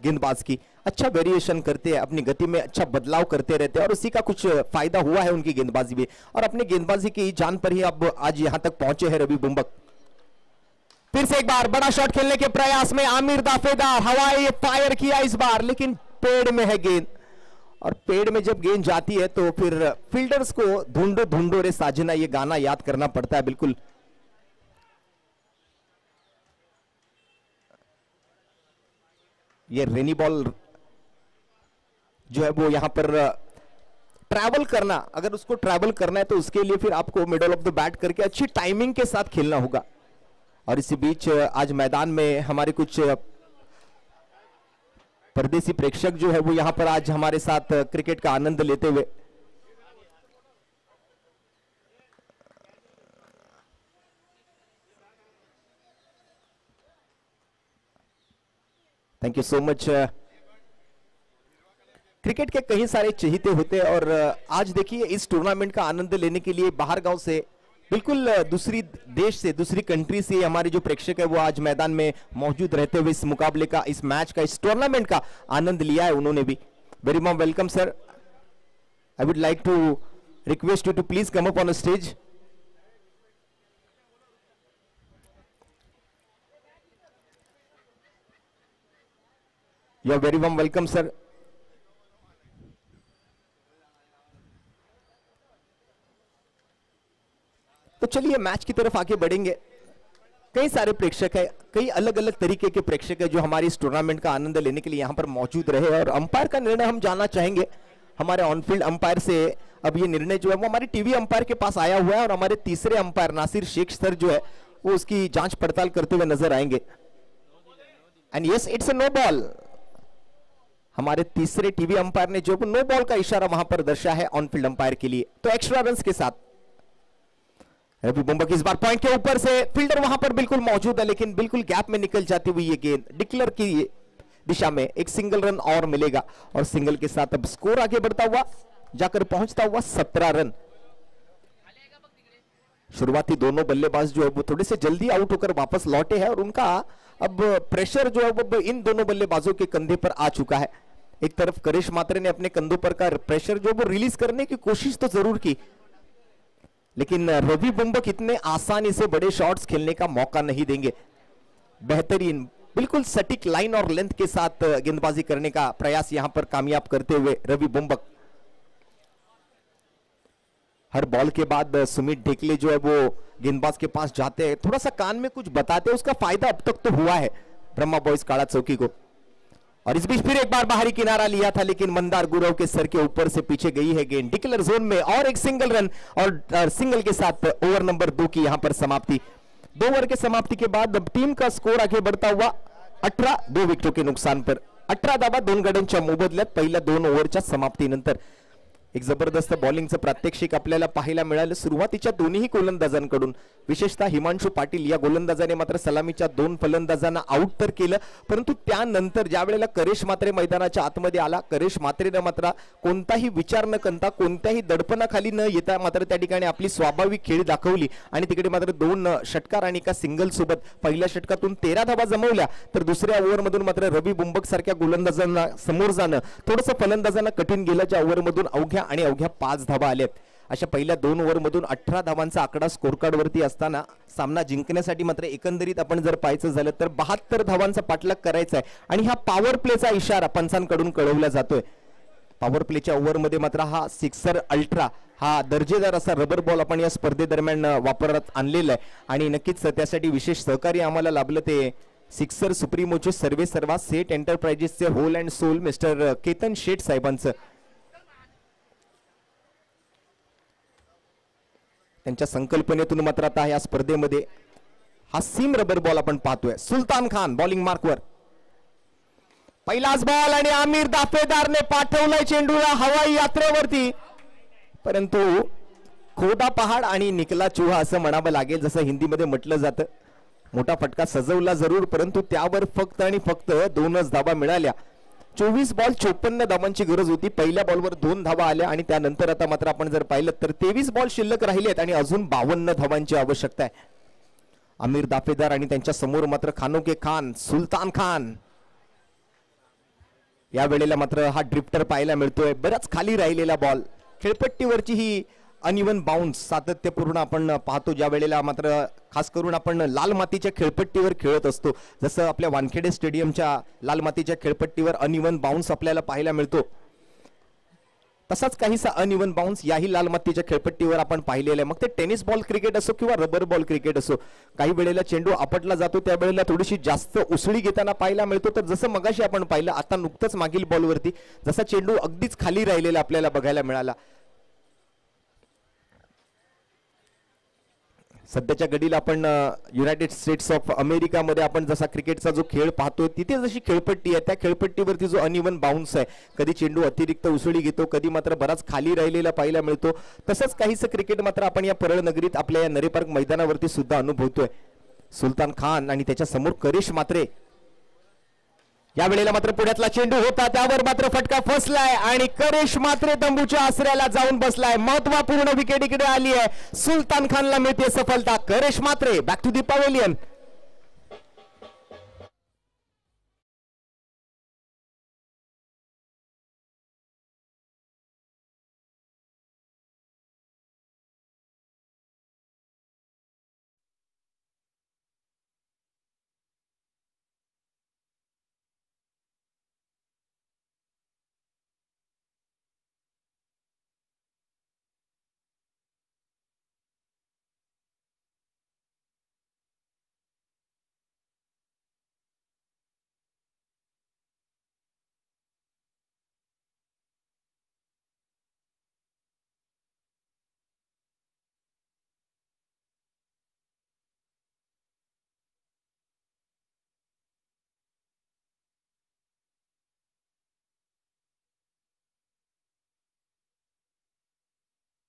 गेंदबाज की। अच्छा वेरिएशन करते हैं, अपनी गति में अच्छा बदलाव करते रहते हैं और उसी का कुछ फायदा हुआ है उनकी गेंदबाजी में। और अपनी गेंदबाजी की जान पर ही अब आज यहां तक पहुंचे हैं रवि बुम्बक। फिर से एक बार बड़ा शॉट खेलने के प्रयास में आमिर दाफेदार, हवाई फायर किया इस बार, लेकिन पेड़ में है गेंद। और पेड़ में जब गेंद जाती है तो फिर फील्डर्स को ढूंढो ढूंढो रे साजना, ये गाना याद करना पड़ता है। बिल्कुल ये रेनी बॉल जो है वो यहां पर ट्रैवल करना, अगर उसको ट्रैवल करना है तो उसके लिए फिर आपको मिडल ऑफ द बैट करके अच्छी टाइमिंग के साथ खेलना होगा। और इसी बीच आज मैदान में हमारे कुछ परदेसी प्रेक्षक जो है वो यहां पर आज हमारे साथ क्रिकेट का आनंद लेते हुए। Thank you so much. Cricket के कई सारे चहेते होते हैं और आज देखिए इस टूर्नामेंट का आनंद लेने के लिए बाहर गांव से, बिल्कुल दूसरी देश से, दूसरी कंट्री से हमारे जो प्रेक्षक है वो आज मैदान में मौजूद रहते हुए इस मुकाबले का, इस मैच का, इस टूर्नामेंट का आनंद लिया है उन्होंने भी। Very warm welcome sir. I would like to request you to please come up on the stage. You are very warm welcome sir. तो चलिए मैच की तरफ आगे बढ़ेंगे। कई सारे प्रेक्षक है, कई अलग अलग तरीके के प्रेक्षक है जो हमारे इस टूर्नामेंट का आनंद लेने के लिए यहां पर मौजूद रहे। और अंपायर का निर्णय हम जानना चाहेंगे हमारे ऑनफील्ड अंपायर से। अब ये निर्णय जो है वो हमारे टीवी अंपायर के पास आया हुआ है और हमारे तीसरे अंपायर नासिर शेख सर जो है वो उसकी जांच पड़ताल करते हुए नजर आएंगे। And yes, it's a no ball. हमारे तीसरे टीवी अंपायर ने जो नो बॉल का इशारा वहां पर दर्शा है ऑनफील्ड अंपायर के लिए। तो एक्स्ट्रा रन्स के साथ रवि बुम्बक इस बार पॉइंट के ऊपर से, फील्डर वहां पर बिल्कुल मौजूद है लेकिन बिल्कुल गैप में निकल जाती हुई ये गेंद डिक्लेयर की दिशा में। एक सिंगल रन और मिलेगा और सिंगल के साथ अब स्कोर आगे बढ़ता हुआ जाकर पहुंचता हुआ 17 रन। शुरुआती दोनों बल्लेबाज जो है वो थोड़े से जल्दी आउट होकर वापस लौटे हैं और उनका अब प्रेशर जो है वो इन दोनों बल्लेबाजों के कंधे पर आ चुका है। एक तरफ करिश मात्रे ने अपने कंधों पर का प्रेशर जो वो रिलीज करने की कोशिश तो जरूर की, लेकिन रवि बुम्बक इतने आसानी से बड़े शॉट्स खेलने का मौका नहीं देंगे। बेहतरीन बिल्कुल सटीक लाइन और लेंथ के साथ गेंदबाजी करने का प्रयास यहां पर कामयाब करते हुए रवि बुम्बक। हर बॉल के बाद सुमित ढेकले जो है वो गेंदबाज के पास जाते हैं, थोड़ा सा कान में कुछ बताते हैं, उसका फायदा अब तक तो हुआ है ब्रह्मा बॉयज काड़ा चौकी को। और इस बीच फिर एक बार बाहरी किनारा लिया था, लेकिन मंदार गुरव के सर के ऊपर से पीछे गई है गेंद डिक्लेयर जोन में, और एक सिंगल रन और सिंगल के साथ ओवर नंबर 2 की यहां पर समाप्ति। 2 ओवर के समाप्ति के बाद अब टीम का स्कोर आगे बढ़ता हुआ 18, 2 विकेटों के नुकसान पर 18 धावा 2 गड्यांच्या मोबदल्यात पहिल्या 2 ओव्हरच्या समाप्तीनंतर। एक जबरदस्त बॉलिंगचं प्रात्यक्षिक आपल्याला पाहायला मिळालं सुरुवातीच्या दोन्ही गोलंदाजांकडून। विशेषतः हिमांशु पाटील या गोलंदाजाने मात्र सलामीच्या 2 फलंदाजांना आउट तर केलं, परंतु त्यानंतर ज्या वेळेला करेश मात्रे मैदानाच्या आतमध्ये आला, करेश मात्रेने मात्र कोणताही विचार न करता कोणत्याही दडपणाखाली न येता मात्र त्या ठिकाणी आपली स्वाभाविक खेळी दाखवली आणि तिकडे मात्र 2 षटकार आणि एका सिंगल सोबत पहिल्या षटकातून 13 धावा जमवल्या, तर दुसऱ्या ओव्हरमधून मात्र रवी बुम्बक सारख्या गोलंदाजांना समोर जाणं थोडंसं फलंदाजांना कठीण गेलं, ज्या ओव्हरमधून अवघ्या 5 धावा आल्यात। अशा पहिल्या 2 ओव्हरमधून 18 धावांचा आकडा स्कोर कार्ड वरती असताना सामना जिंकण्यासाठी मात्र एकंदरीत आपण जर पाहायचं झालं तर 72 धावांचा पाठलाग करायचा आहे आणि हा पॉवर प्लेचा इशारा पंचांकडून कळवला जातोय। पॉवर प्लेच्या ओव्हरमध्ये मात्र हा सिक्सर अल्ट्रा हा दर्जेदार असा रबर बॉल आपण या स्पर्धेदरम्यान वापरात आणलेला आहे आणि नक्कीच त्यासाठी विशेष सहकार्य आम्हाला लाभलं ते सिक्सर सुप्रीमोचे सर्वे सर्वा सेट एंटरप्राइजेसचे whole and soul mister Ketan Sheth साहेबांचं। त्यांच्या संकल्पनेतून मात्र आता या स्पर्धेमध्ये हा सीम रबर बॉल आपण पाहतोय। सुलतान खान बॉलिंग मार्कवर, पहिलाच बॉल आणि आमिर दाफेदारने पाठवलाय चेंडूला हवाई यात्रेवरती, परंतु खोटा पहाड आणि निकला चुहा असं म्हणावं लागेल, जसं हिंदीमध्ये म्हटलं जातं। मोठा फटका सजवला जरूर, परंतु त्यावर फक्त आणि फक्त 2च धावा मिळाल्या। 24 बॉल 54 धावांची गरज होती, पहिल्या बॉलवर 2 धावा आल्या आणि त्यानंतर आता मात्र आपण जर पाहिलं तर 23 बॉल शिल्लक राहिलेत आणि अजून 52 धावांची आवश्यकता आहे। आमिर दाफेदार आणि त्यांच्या समोर मात्र खानोके खान, सुलतान खान। या वेळेला मात्र हा ड्रिफ्टर पाहायला मिळतोय, बराच खाली राहिलेला बॉल, खेळपट्टीवरची ही अनइवन बाउन्स सातत्यपूर्ण आपण पाहतो ज्या वेळेला मात्र खास करून आपण लाल मातीच्या खेळपट्टीवर खेळत असतो, जसं आपल्या वानखेडे स्टेडियमच्या लाल मातीच्या खेळपट्टीवर अनइवन बाउन्स आपल्याला पाहायला मिळतो, तसाच काहीसा अनइवन बाउन्स याही लाल मातीच्या खेळपट्टीवर आपण पाहिलेला आहे। मग ते टेनिस बॉल क्रिकेट असो किंवा रबर बॉल क्रिकेट असो, काही वेळेला चेंडू आपटला जातो त्यावेळेला थोडीशी जास्त उसळी घेताना पाहायला मिळतो, तर जसं मगाशी आपण पाहिलं आता नुकतंच मागील बॉलवरती जसा चेंडू अगदीच खाली राहिलेला आपल्याला बघायला मिळाला। सध्याच्या घडीला आपण युनायटेड स्टेट्स ऑफ अमेरिकामध्ये आपण जसा क्रिकेटचा जो खेळ पाहतोय तिथे जशी खेळपट्टी आहे त्या खेळपट्टीवरती जो अनइवन बाउन्स आहे, कधी चेंडू अतिरिक्त उसळी घेतो, कधी मात्र बराच खाली राहिलेला पाहायला मिळतो, तसंच काहीसं क्रिकेट मात्र आपण या परळ नगरीत आपल्या या नरे पार्क मैदानावरती सुद्धा अनुभवतोय। सुलतान खान आणि त्याच्या समोर करेश मात्रे, या वेळेला मात्र पुण्यातला चेंडू होता त्यावर मात्र फटका फसलाय आणि करेश मात्रे तंबूच्या आसऱ्याला जाऊन बसलाय। महत्वपूर्ण विकेट इकडे आली आहे, सुलतान खानला मिळते सफलता, करेश मात्रे बॅक टू दी पवेलियन।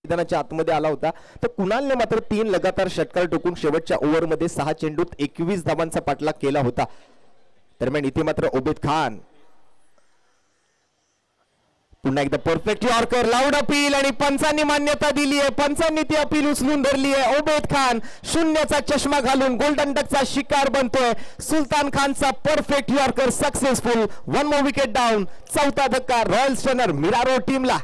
मैदानाच्या आतमध्ये आला होता, तर कुणालने मात्र 3 लगातार षटकार टोकून शेवटच्या ओव्हरमध्ये 6 चेंडूत 21 धावांचा पाठलाग केला होता। दरम्यान इथे मात्र उबेद खान पुन्हा एकदा परफेक्ट यॉर्कर, लाऊड अपील आणि पंचांनी मान्यता दिली आहे, पंचांनी ती अपील उचलून धरली आहे। उबेद खान शून्याचा चष्मा घालून गोल्डन डकचा शिकार बनतोय। सुलतान खानचा perfect yorker successful, 1 more wicket down, चौथा धक्का रॉयल स्टनर मिरारो टीमला।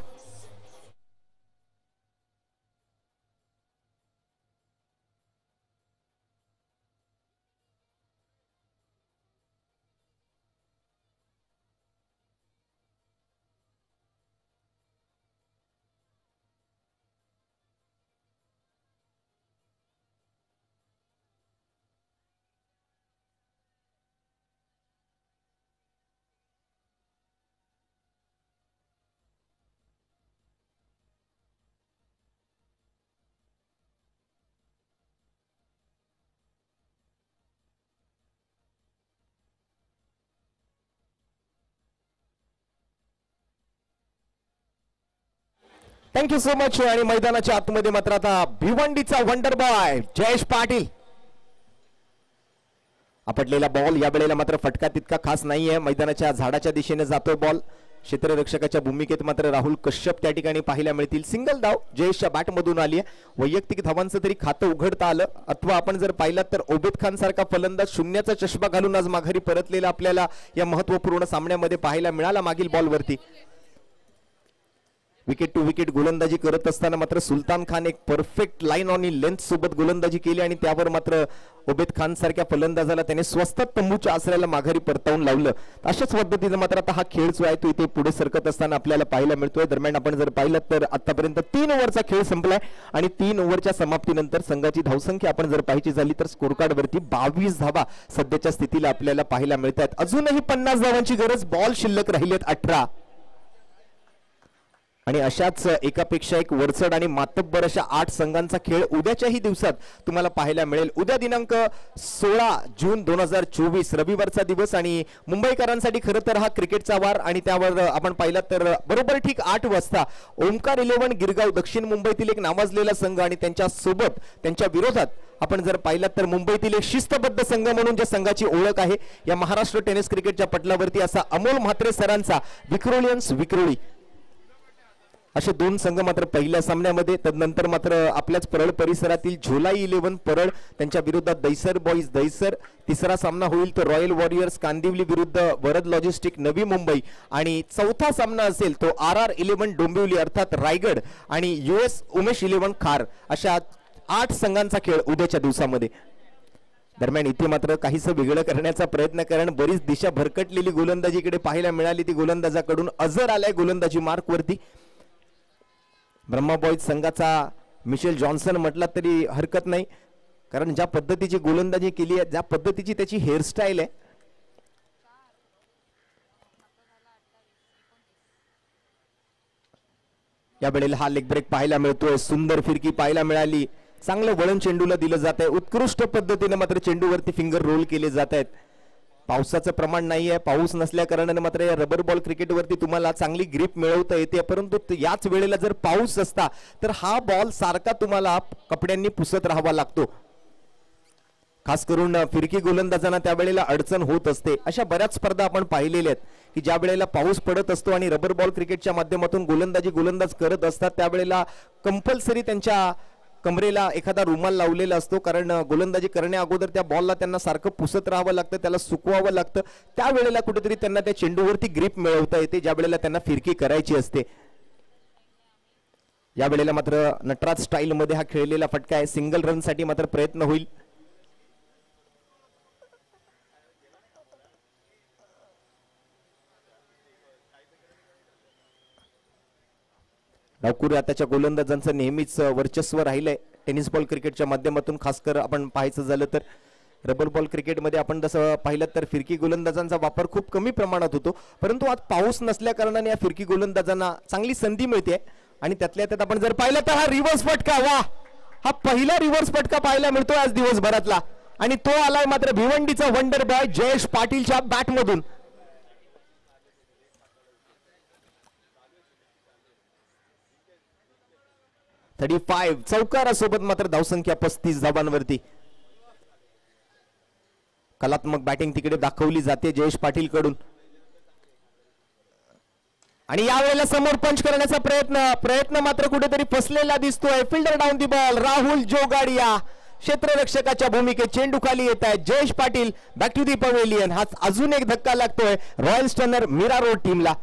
Thank you so much. आणि मैदानाच्या आतमध्ये मात्र आता भिवंडीचा वंडर बॉय जयेश पाटील. आपटलेला बॉल या वेळेला मात्र फटका तितका खास नाहीये. मैदानाच्या झाडाच्या दिशेने जातोय बॉल. क्षेत्ररक्षकाच्या भूमिकेत मात्र राहुल कश्यप त्या ठिकाणी पाहायला मिळतील. सिंगल धाव जयेशच्या बॅटमधून आली आहे. वैयक्तिक धावांचं तरी खातं उघडता आलं. अथवा आपण जर पाहिलात तर ओबेद खान सारखा फलंदाज शून्याचा चष्मा घालून आज माघारी परतलेला आपल्याला या महत्वपूर्ण सामन्यामध्ये पाहायला मिळाला मागील बॉलवरती. विकेट टू विकेट गोलंदाजी करत असताना मात्र सुलतान खान एक परफेक्ट लाईन ऑन लेंथ सोबत गोलंदाजी केली आणि त्यावर मात्र ओबेद खान सारख्या फलंदाजाला त्याने स्वस्त तंबूच्या आसऱ्याला माघारी परतावून लावलं. अशाच पद्धतीने मात्र आता हा खेळ जो आहे तो इथे पुढे सरकत असताना आपल्याला पाहायला मिळतोय. दरम्यान आपण जर पाहिलं तर आतापर्यंत 3 ओव्हरचा खेळ संपलाय आणि 3 ओव्हरच्या समाप्तीनंतर संघाची धावसंख्या आपण जर पाहायची झाली तर स्कोर कार्ड वरती 22 धावा सध्याच्या स्थितीला आपल्याला पाहायला मिळत आहेत. अजूनही 50 धावांची गरज. बॉल शिल्लक राहिलेत 18. आणि अशाच एकापेक्षा एक वरचढ आणि मातब्बर अशा 8 संघांचा खेळ उद्याच्याही दिवसात तुम्हाला पाहायला मिळेल. उद्या दिनांक 16 जून 2024 रविवारचा दिवस आणि मुंबईकरांसाठी खरं तर हा क्रिकेटचा वार. आणि त्यावर आपण पाहिलं तर बरोबर ठीक 8 वाजता ओमकार 11 गिरगाव दक्षिण मुंबईतील एक नावाजलेला संघ आणि त्यांच्या सोबत त्यांच्या विरोधात आपण जर पाहिलं तर मुंबईतील एक शिस्तबद्ध संघ म्हणून ज्या संघाची ओळख आहे या महाराष्ट्र टेनिस क्रिकेटच्या पटलावरती असा अमोल म्हात्रे सरांचा विक्रोलियन्स विक्रोळी असे 2 संघ मात्र पहिल्या सामन्यामध्ये. तदनंतर मात्र आपल्याच परळ परिसरातील झोलाई 11 परळ त्यांच्या विरोधात दैसर बॉईज दैसर. तिसरा सामना होईल तो रॉयल वॉरियर्स कांदिवली विरुद्ध वरद लॉजिस्टिक नवी मुंबई. आणि चौथा सामना असेल तो RR 11 डोंबिवली अर्थात रायगड आणि US उमेश 11 खार. अशा 8 संघांचा खेळ उद्याच्या दिवसामध्ये. दरम्यान इथे मात्र काहीसं वेगळं करण्याचा प्रयत्न कारण बरीच दिशा भरकटलेली गोलंदाजीकडे पाहायला मिळाली. ती गोलंदाजाकडून अझर आलाय गोलंदाजी मार्क वरती. ब्रह्मा बॉईज संघाचा मिशेल जॉन्सन म्हटला तरी हरकत नाही कारण ज्या पद्धतीची गोलंदाजी केली आहे ज्या पद्धतीची त्याची हेअरस्टाईल आहे या वेळेला हा लेग ब्रेक पाहायला मिळतोय. सुंदर फिरकी पाहायला मिळाली. चांगलं वळण चेंडूला दिलं जात आहे. उत्कृष्ट पद्धतीने मात्र चेंडूवरती फिंगर रोल केले जात आहेत. पावसाचं प्रमाण नाही आहे. पाऊस नसल्या कारणाने मात्र या रबर बॉल क्रिकेटवरती तुम्हाला चांगली ग्रिप मिळवता येते. परंतु याच वेळेला जर पाऊस असता तर हा बॉल सारखा तुम्हाला कपड्यांनी पुसत राहावा लागतो. खास करून फिरकी गोलंदाजांना त्यावेळेला अडचण होत असते. अशा बऱ्याच स्पर्धा आपण पाहिलेल्या आहेत की ज्या वेळेला पाऊस पडत असतो आणि रबर बॉल क्रिकेटच्या माध्यमातून गोलंदाज करत असतात त्यावेळेला कंपल्सरी त्यांच्या कमरेला एखादा रुमाल लावलेला असतो कारण गोलंदाजी करण्या अगोदर त्या बॉलला त्यांना सारखं पुसत राहावं लागतं. त्याला सुकवावं लागतं. त्यावेळेला कुठेतरी त्यांना त्या चेंडूवरती ग्रिप मिळवता येते ज्या वेळेला त्यांना फिरकी करायची असते. या वेळेला मात्र नटराज स्टाईल मध्ये हा खेळलेला फटका आहे. सिंगल रन साठी मात्र प्रयत्न होईल. डावखुरी आताच्या गोलंदाजांचं नेहमीच वर्चस्व राहिलंय टेनिस बॉल क्रिकेटच्या माध्यमातून. खास कर आपण पाहायचं झालं तर रबर बॉल क्रिकेटमध्ये आपण जसं पाहिलं तर फिरकी गोलंदाजांचा वापर खूप कमी प्रमाणात होतो. परंतु आज पाऊस नसल्या कारणाने या फिरकी गोलंदाजांना चांगली संधी मिळते. आणि त्यातल्या त्यात आपण जर पाहिलं तर हा रिव्हर्स फटका, वा, हा पहिला रिव्हर्स फटका पाहायला मिळतोय आज दिवसभरातला आणि तो आलाय मात्र भिवंडीचा वंडर बॉय जयेश पाटीलच्या बॅटमधून. 35 चौकारासोबत मात्र धावसंख्या 35 धावांवरती. कलात्मक बॅटिंग तिकडे दाखवली जाते जयेश पाटील कडून. आणि यावेळेला समोर पंच करण्याचा प्रयत्न मात्र कुठेतरी फसलेला दिसतोय. Fielder down the ball. Rahul Jogadiya क्षेत्ररक्षकाच्या भूमिकेत चेंडू खाली येत आहे. Jayesh Patil back to the pavilion. हा अजून एक धक्का लागतोय रॉयल स्टनर मीरा रोड टीमला.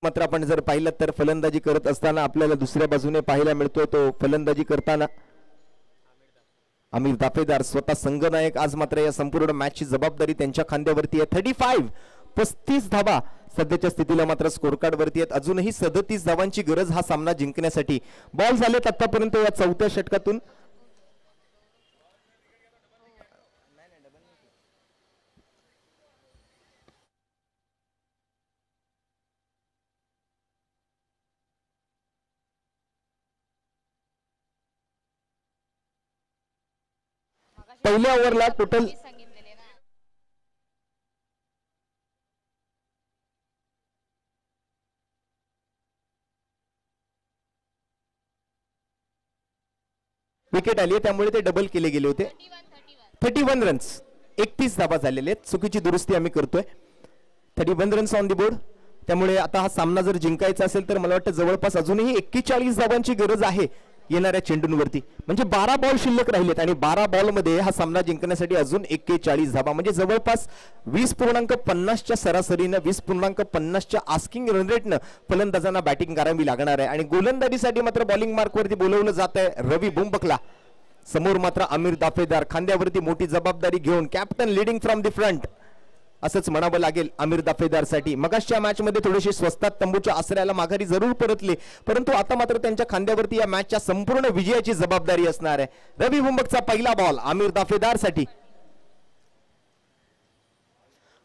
मात्र आपण जर पाहिलं तर फलंदाजी करत असताना आपल्याला दुसऱ्या बाजूने पाहायला मिळतोय तो फलंदाजी करताना आमिर दाफेदार स्वतः संघनायक. आज मात्र या संपूर्ण मॅचची जबाबदारी त्यांच्या खांद्यावरती आहे. 35 धावा सध्याच्या स्थितीला मात्र स्कोर कार्ड वरती आहेत. अजूनही 37 धावांची गरज हा सामना जिंकण्यासाठी. बॉल झालेत आतापर्यंत या चौथ्या षटकातून. पहिल्या ओव्हरला टोटल विकेट आली त्यामुळे ते डबल केले गेले होते. 31 रन्स 31 धावा झालेले आहेत. चुकीची दुरुस्ती आम्ही करतोय. 31 रन्स ऑन दी बोर्ड. त्यामुळे आता हा सामना जर जिंकायचा असेल तर मला वाटतं जवळपास अजूनही 41 धावांची गरज आहे येणाऱ्या चेंडूंवरती. म्हणजे 12 बॉल शिल्लक राहिलेत आणि 12 बॉल मध्ये हा सामना जिंकण्यासाठी अजून 41 धावा म्हणजे जवळपास 20.50च्या सरासरीनं 20.50च्या आस्किंग रन रेटनं फलंदाजांना बॅटिंग करावी लागणार आहे. आणि गोलंदाजीसाठी मात्र बॉलिंग मार्कवरती बोलवलं जात आहे रवी बुंबकला. समोर मात्र आमिर दाफेदार खांद्यावरती मोठी जबाबदारी घेऊन captain leading from the front असंच म्हणावं लागेल आमिर दाफेदारसाठी. मगाशच्या मॅच मध्ये थोडेसे स्वस्तात तंबूच्या आश्रयाला माघारी जरूर परतले परंतु आता मात्र त्यांच्या खांद्यावरती या मॅचच्या संपूर्ण विजयाची जबाबदारी असणार आहे. रवी बुंबकचा पहिला बॉल आमिर दाफेदारसाठी.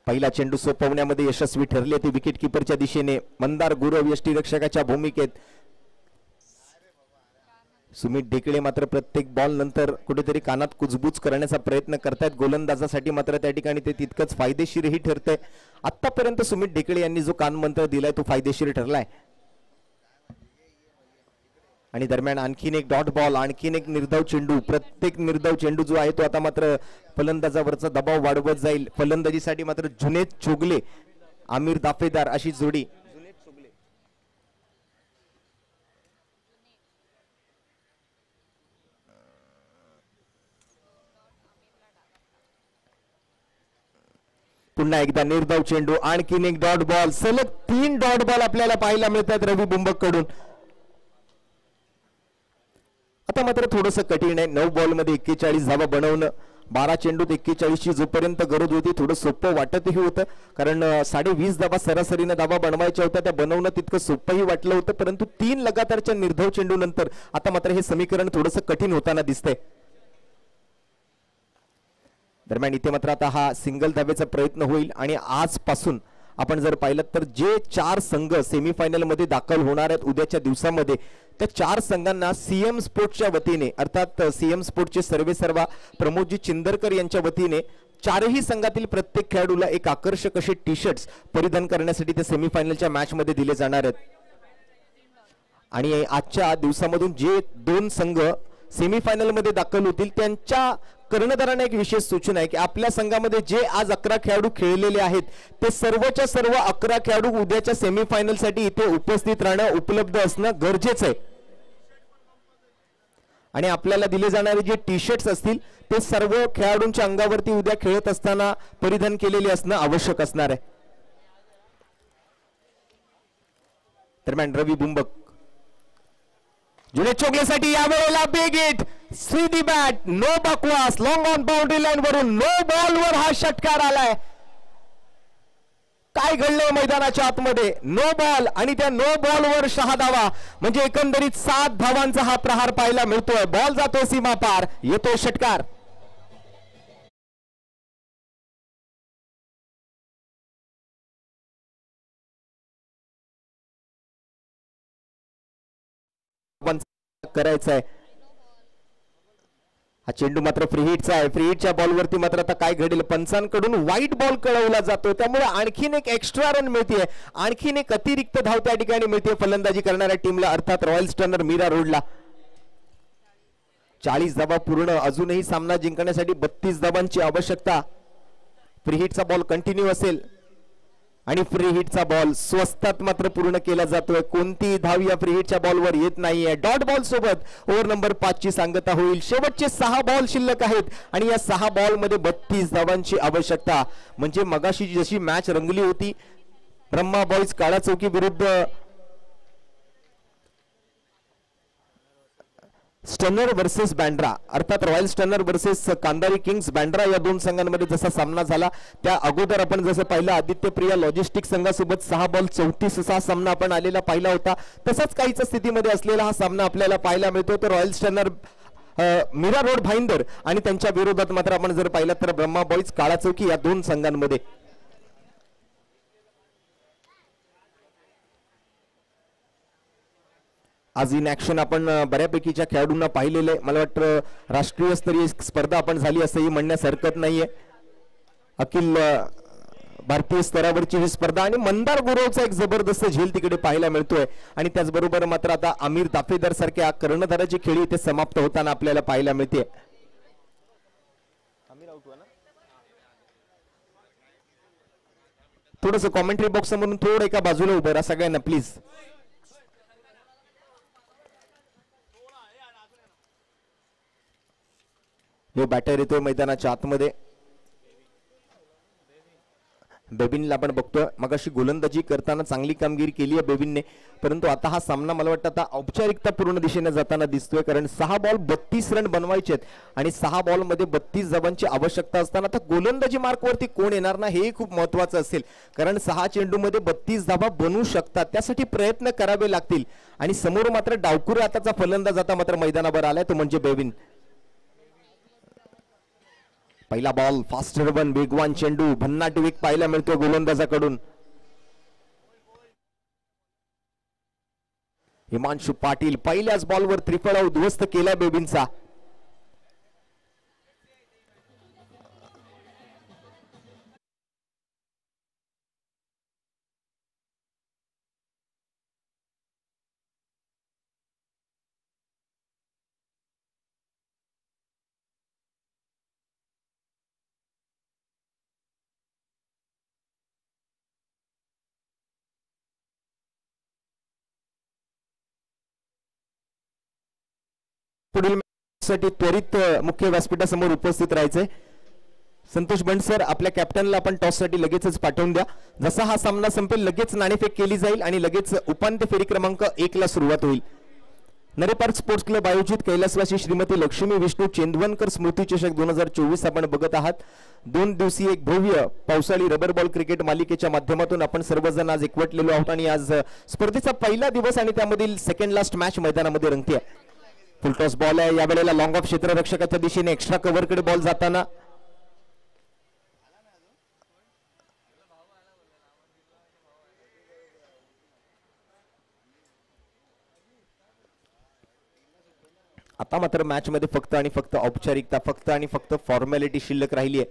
पहिला चेंडू सोपवण्यामध्ये यशस्वी ठरले ते विकेट किपरच्या दिशेने मंदार गुरव यष्टीरक्षकाच्या भूमिकेत. सुमित ढेकळे मात्र प्रत्येक बॉल नंतर कुठेतरी कानात कुजबूज करण्याचा प्रयत्न करतायत. गोलंदाजासाठी मात्र त्या ठिकाणी ते तितकंच फायदेशीरही ठरतंय. आतापर्यंत सुमित ढेकळे यांनी जो कानमंत्र दिलाय तो फायदेशीर ठरलाय. आणि दरम्यान आणखीन एक डॉट बॉल आणखीन एक निर्धाव चेंडू. प्रत्येक निर्धाव चेंडू जो आहे तो आता मात्र फलंदाजावरचा दबाव वाढवत जाईल. फलंदाजीसाठी मात्र जुनेद चोगले आमिर दाफेदार अशी जोडी. पुन्हा एकदा निर्धाव चेंडू आणखीन एक डॉट बॉल. सलग 3 डॉट बॉल आपल्याला पाहायला मिळतात रवी बुंबक कडून. आता मात्र थोडंसं कठीण आहे. 9 बॉल मध्ये 41 धावा बनवणं. 12 चेंडूत 41 ची जोपर्यंत गरज होती थोडं सोपं वाटतही होतं कारण 20.5 धावा सरासरीनं धावा बनवायच्या होत्या. त्या बनवणं तितकं सोपंही वाटलं होतं परंतु 3 लगातारच्या निर्धाव चेंडू नंतर आता मात्र हे समीकरण थोडंसं कठीण होताना दिसतंय. दरम्यान इथे मात्र आता हा सिंगल धावेचा प्रयत्न होईल आणि आजपासून आपण जर पाहिलं तर जे 4 संघ सेमीफायनल मध्ये दाखल होणार आहेत उद्याच्या दिवसामध्ये त्या 4 संघांना सीएम स्पोर्ट्सच्या वतीने अर्थात सीएम स्पोर्ट्सचे सर्वेसर्वा प्रमोदजी चिंदरकर यांच्या वतीने 4ही संघातील प्रत्येक खेळाडूला एक आकर्षक असे टी शर्ट्स परिधान करण्यासाठी ते सेमीफायनलच्या मॅच मध्ये दिले जाणार आहेत. आणि आजच्या दिवसामधून जे 2 संघ सेमीफायनल मध्ये दाखल होतील त्यांच्या कर्णधारांना एक विशेष सूचना आहे की आपल्या संघामध्ये जे आज 11 खेळाडू खेळलेले आहेत ते सर्वच्या सर्व 11 खेळाडू उद्याच्या सेमीफायनल साठी इथे उपस्थित राहणं उपलब्ध असणं गरजेचं आहे. आणि आपल्याला दिले जाणारे जे टी शर्ट्स असतील ते सर्व खेळाडूंच्या अंगावरती उद्या खेळत असताना परिधान केलेले असणं आवश्यक असणार आहे. दरम्यान रवी बुंबक जुनेद चोगलेसाठी यावेळेला बिग हिट. सीधी बॅट नो बकवास लॉंग ऑन बाउंड्री लाईन वरून नो बॉल वर हा षटकार आलाय. काय घडलंय मैदानाच्या आतमध्ये. नो बॉल आणि त्या नो बॉल वर 6 धावा म्हणजे एकंदरीत 7 धावांचा हा प्रहार पाहायला मिळतोय. बॉल जातो सीमा पार येतो षटकार. करायचा आहे. हा चेंडू मात्र फ्री हिटचा आहे. फ्री हिटच्या बॉलवरती मात्र आता काय घडेल पंचांकडून व्हाईट बॉल कळवला जातो त्यामुळे आणखीन एक एक्स्ट्रा रन मिळते. आणखीन एक अतिरिक्त धाव त्या ठिकाणी मिळते फलंदाजी करणाऱ्या टीमला अर्थात रॉयल स्टर्नर मीरा रोडला. 40 धावा पूर्ण. अजूनही सामना जिंकण्यासाठी 32 धावांची आवश्यकता. फ्री हिटचा बॉल कंटिन्यू असेल आणि फ्री हिटचा बॉल स्वस्तात मात्र पूर्ण केला जातोय. कोणती धाव या फ्री हिटच्या बॉलवर येत नाहीये. डॉट बॉल सोबत ओव्हर नंबर 5 ची सांगता होईल. शेवटचे 6 बॉल शिल्लक आहेत आणि या 6 बॉल मध्ये 32 धावांची आवश्यकता. म्हणजे मगाशी जशी मॅच रंगली होती ब्रह्मा बॉईज काळा चौकी विरुद्ध स्टनर वर्सेस बँड्रा, अर्थात Royal Stunner versus Kandari Kings Bandra या दोन संघांमध्ये जसा सामना झाला त्या अगोदर आपण जसं पाहिलं आदित्य प्रिया लॉजिस्टिक संघासोबत 6 बॉल 34 असा सामना आपण आलेला पाहिला होता. तसाच काहीच स्थितीमध्ये असलेला हा सामना आपल्याला पाहायला मिळतो. तर royal stunner Mira road Bhayandar आणि त्यांच्या विरोधात मात्र आपण जर पाहिलं तर ब्रह्मा बॉईज काळा चौकी या दोन संघांमध्ये आज इन ऍक्शन आपण बऱ्यापैकीच्या खेळाडूंना पाहिलेले. मला वाटतं राष्ट्रीय स्तरीय स्पर्धा आपण झाली असंही म्हणण्यास हरकत नाहीये. अखिल भारतीय स्तरावरची ही स्पर्धा आणि मंदार गुरवचा एक जबरदस्त झेल तिकडे पाहायला मिळतोय. आणि त्याचबरोबर मात्र आता आमिर दाफेदार सारख्या कर्णधाराची खेळी इथे समाप्त होताना आपल्याला पाहायला मिळते. थोडस कॉमेंट्री बॉक्स समोरून थोडं एका बाजूला उभं राहा सगळ्यांना प्लीज. जो बॅटर येतोय मैदानाच्या आतमध्ये बेबिनला आपण बघतोय. मगाशी गोलंदाजी करताना चांगली कामगिरी केली आहे बेबिनने, परंतु आता हा सामना मला वाटतं आता औपचारिकता पूर्ण दिशेने जाताना दिसतोय. कारण 6 बॉल 32 रन बनवायचे आहेत आणि 6 बॉल मध्ये 32 धावांची आवश्यकता असताना आता गोलंदाजी मार्कवरती कोण येणार ना हे खूप महत्वाचं असेल. कारण 6 चेंडूमध्ये 32 धावा बनवू शकतात, त्यासाठी प्रयत्न करावे लागतील. आणि समोर मात्र डावखुरे आताचा फलंदाज आता मात्र मैदानावर आलाय तो म्हणजे बेबिन. पहिला बॉल फास्ट रन वेगवान चेंडू भन्नाट वेग पाहायला मिळतो गोलंदाजाकडून. हिमांशु पाटील पहिल्याच बॉलवर त्रिफळा उद्ध्वस्त केला बेबिनचा. पुढील साठी त्वरित मुख्य व्यासपीठासमोर उपस्थित राहायचे. संतोष बंड सर आपल्या कॅप्टनला आपण टॉस साठी लगेचच पाठवून द्या. जसा हा सामना संपेल लगेच नाणेफेक केली जाईल आणि लगेच उपांत्य फेरी क्रमांक 1 ला सुरुवात होईल. नरे पार्क स्पोर्ट्स क्लब आयोजित कैलासवासी श्रीमती लक्ष्मी विष्णू चेंदवनकर स्मृती चषक 2024 आपण बघत आहात. 2 दिवसीय एक भव्य पावसाळी रबर बॉल क्रिकेट मालिकेच्या माध्यमातून आपण सर्वजण आज एकवटलेलो आहोत आणि आज स्पर्धेचा पहिला दिवस आणि त्यामधील सेकंड लास्ट मॅच मैदानामध्ये रंगते. फुल टॉस बॉल आहे यावेळेला लॉंग ऑफ क्षेत्ररक्षकाच्या दिशेने एक्स्ट्रा कव्हर कडे बॉल जाताना आता मात्र मॅच मध्ये फक्त आणि फक्त औपचारिकता फक्त आणि फक्त फॉर्मॅलिटी शिल्लक राहिली आहे.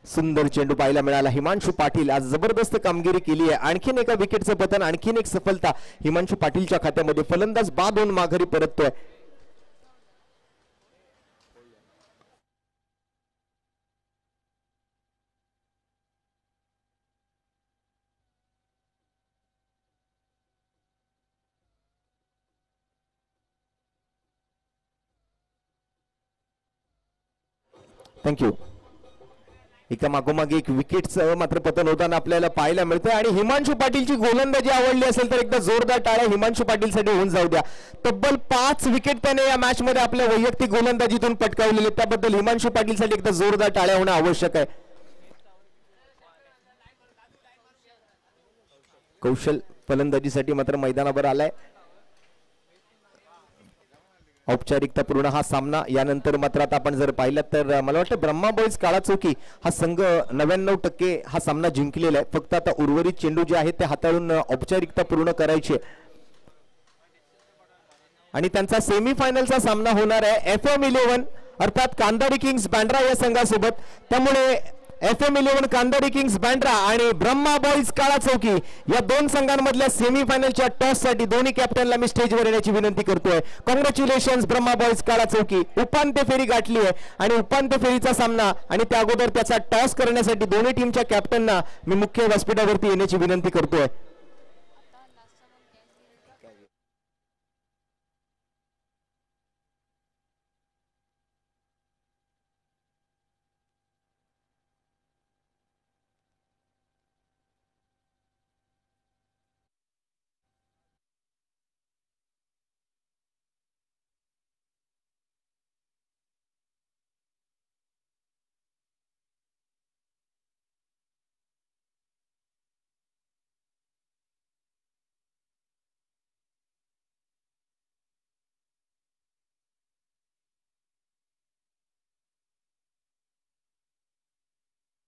सुंदर चेंडू पाहायला मिळाला. हिमांशु पाटील आज जबरदस्त कामगिरी केली आहे. आणखीन एका विकेटचं पतन आणखीन एक सफलता हिमांशु पाटीलच्या खात्यामध्ये. फलंदाज बाद होऊन माघारी परततोय. थँक्यू. एका मागोमागे एक विकेटचं मात्र पतन होताना आपल्याला पाहायला मिळतंय आणि हिमांशु पाटीलची गोलंदाजी आवडली असेल तर एकदा जोरदार टाळ्या हिमांशु पाटीलसाठी होऊन जाऊ द्या. तब्बल 5 विकेट त्याने या मॅच मध्ये आपल्या वैयक्तिक गोलंदाजीतून पटकावलेले, त्याबद्दल हिमांशु पाटीलसाठी एकदा जोरदार टाळ्या होणं आवश्यक आहे. कौशल फलंदाजीसाठी मात्र मैदानावर आलाय. औपचारिकता पूर्ण हा सामना. यानंतर मात्र आता आपण जर पाहिलं तर मला वाटतं ब्रह्मा बॉईज काळा चौकी हा संघ 99% हा सामना जिंकलेला आहे. फक्त आता उर्वरित चेंडू जे आहेत ते हाताळून औपचारिकता पूर्ण करायची आणि त्यांचा सेमीफायनलचा सामना होणार आहे FM11 अर्थात कांदारी किंग्स बँड्रा या संघासोबत. त्यामुळे FM11 कांदारी किंग्स बँड्रा आणि ब्रह्मा बॉईज काळा चौकी या दोन संघांमधल्या सेमीफायनलच्या टॉस साठी दोन्ही कॅप्टनला मी स्टेजवर येण्याची विनंती करतोय. कॉंग्रॅच्युलेशन्स ब्रह्मा बॉईज काळा चौकी, उपांत्य फेरी गाठली आहे आणि उपांत्य फेरीचा सामना आणि त्या अगोदर त्याचा टॉस करण्यासाठी दोन्ही टीमच्या कॅप्टनना मी मुख्य व्यासपीठावरती येण्याची विनंती करतोय.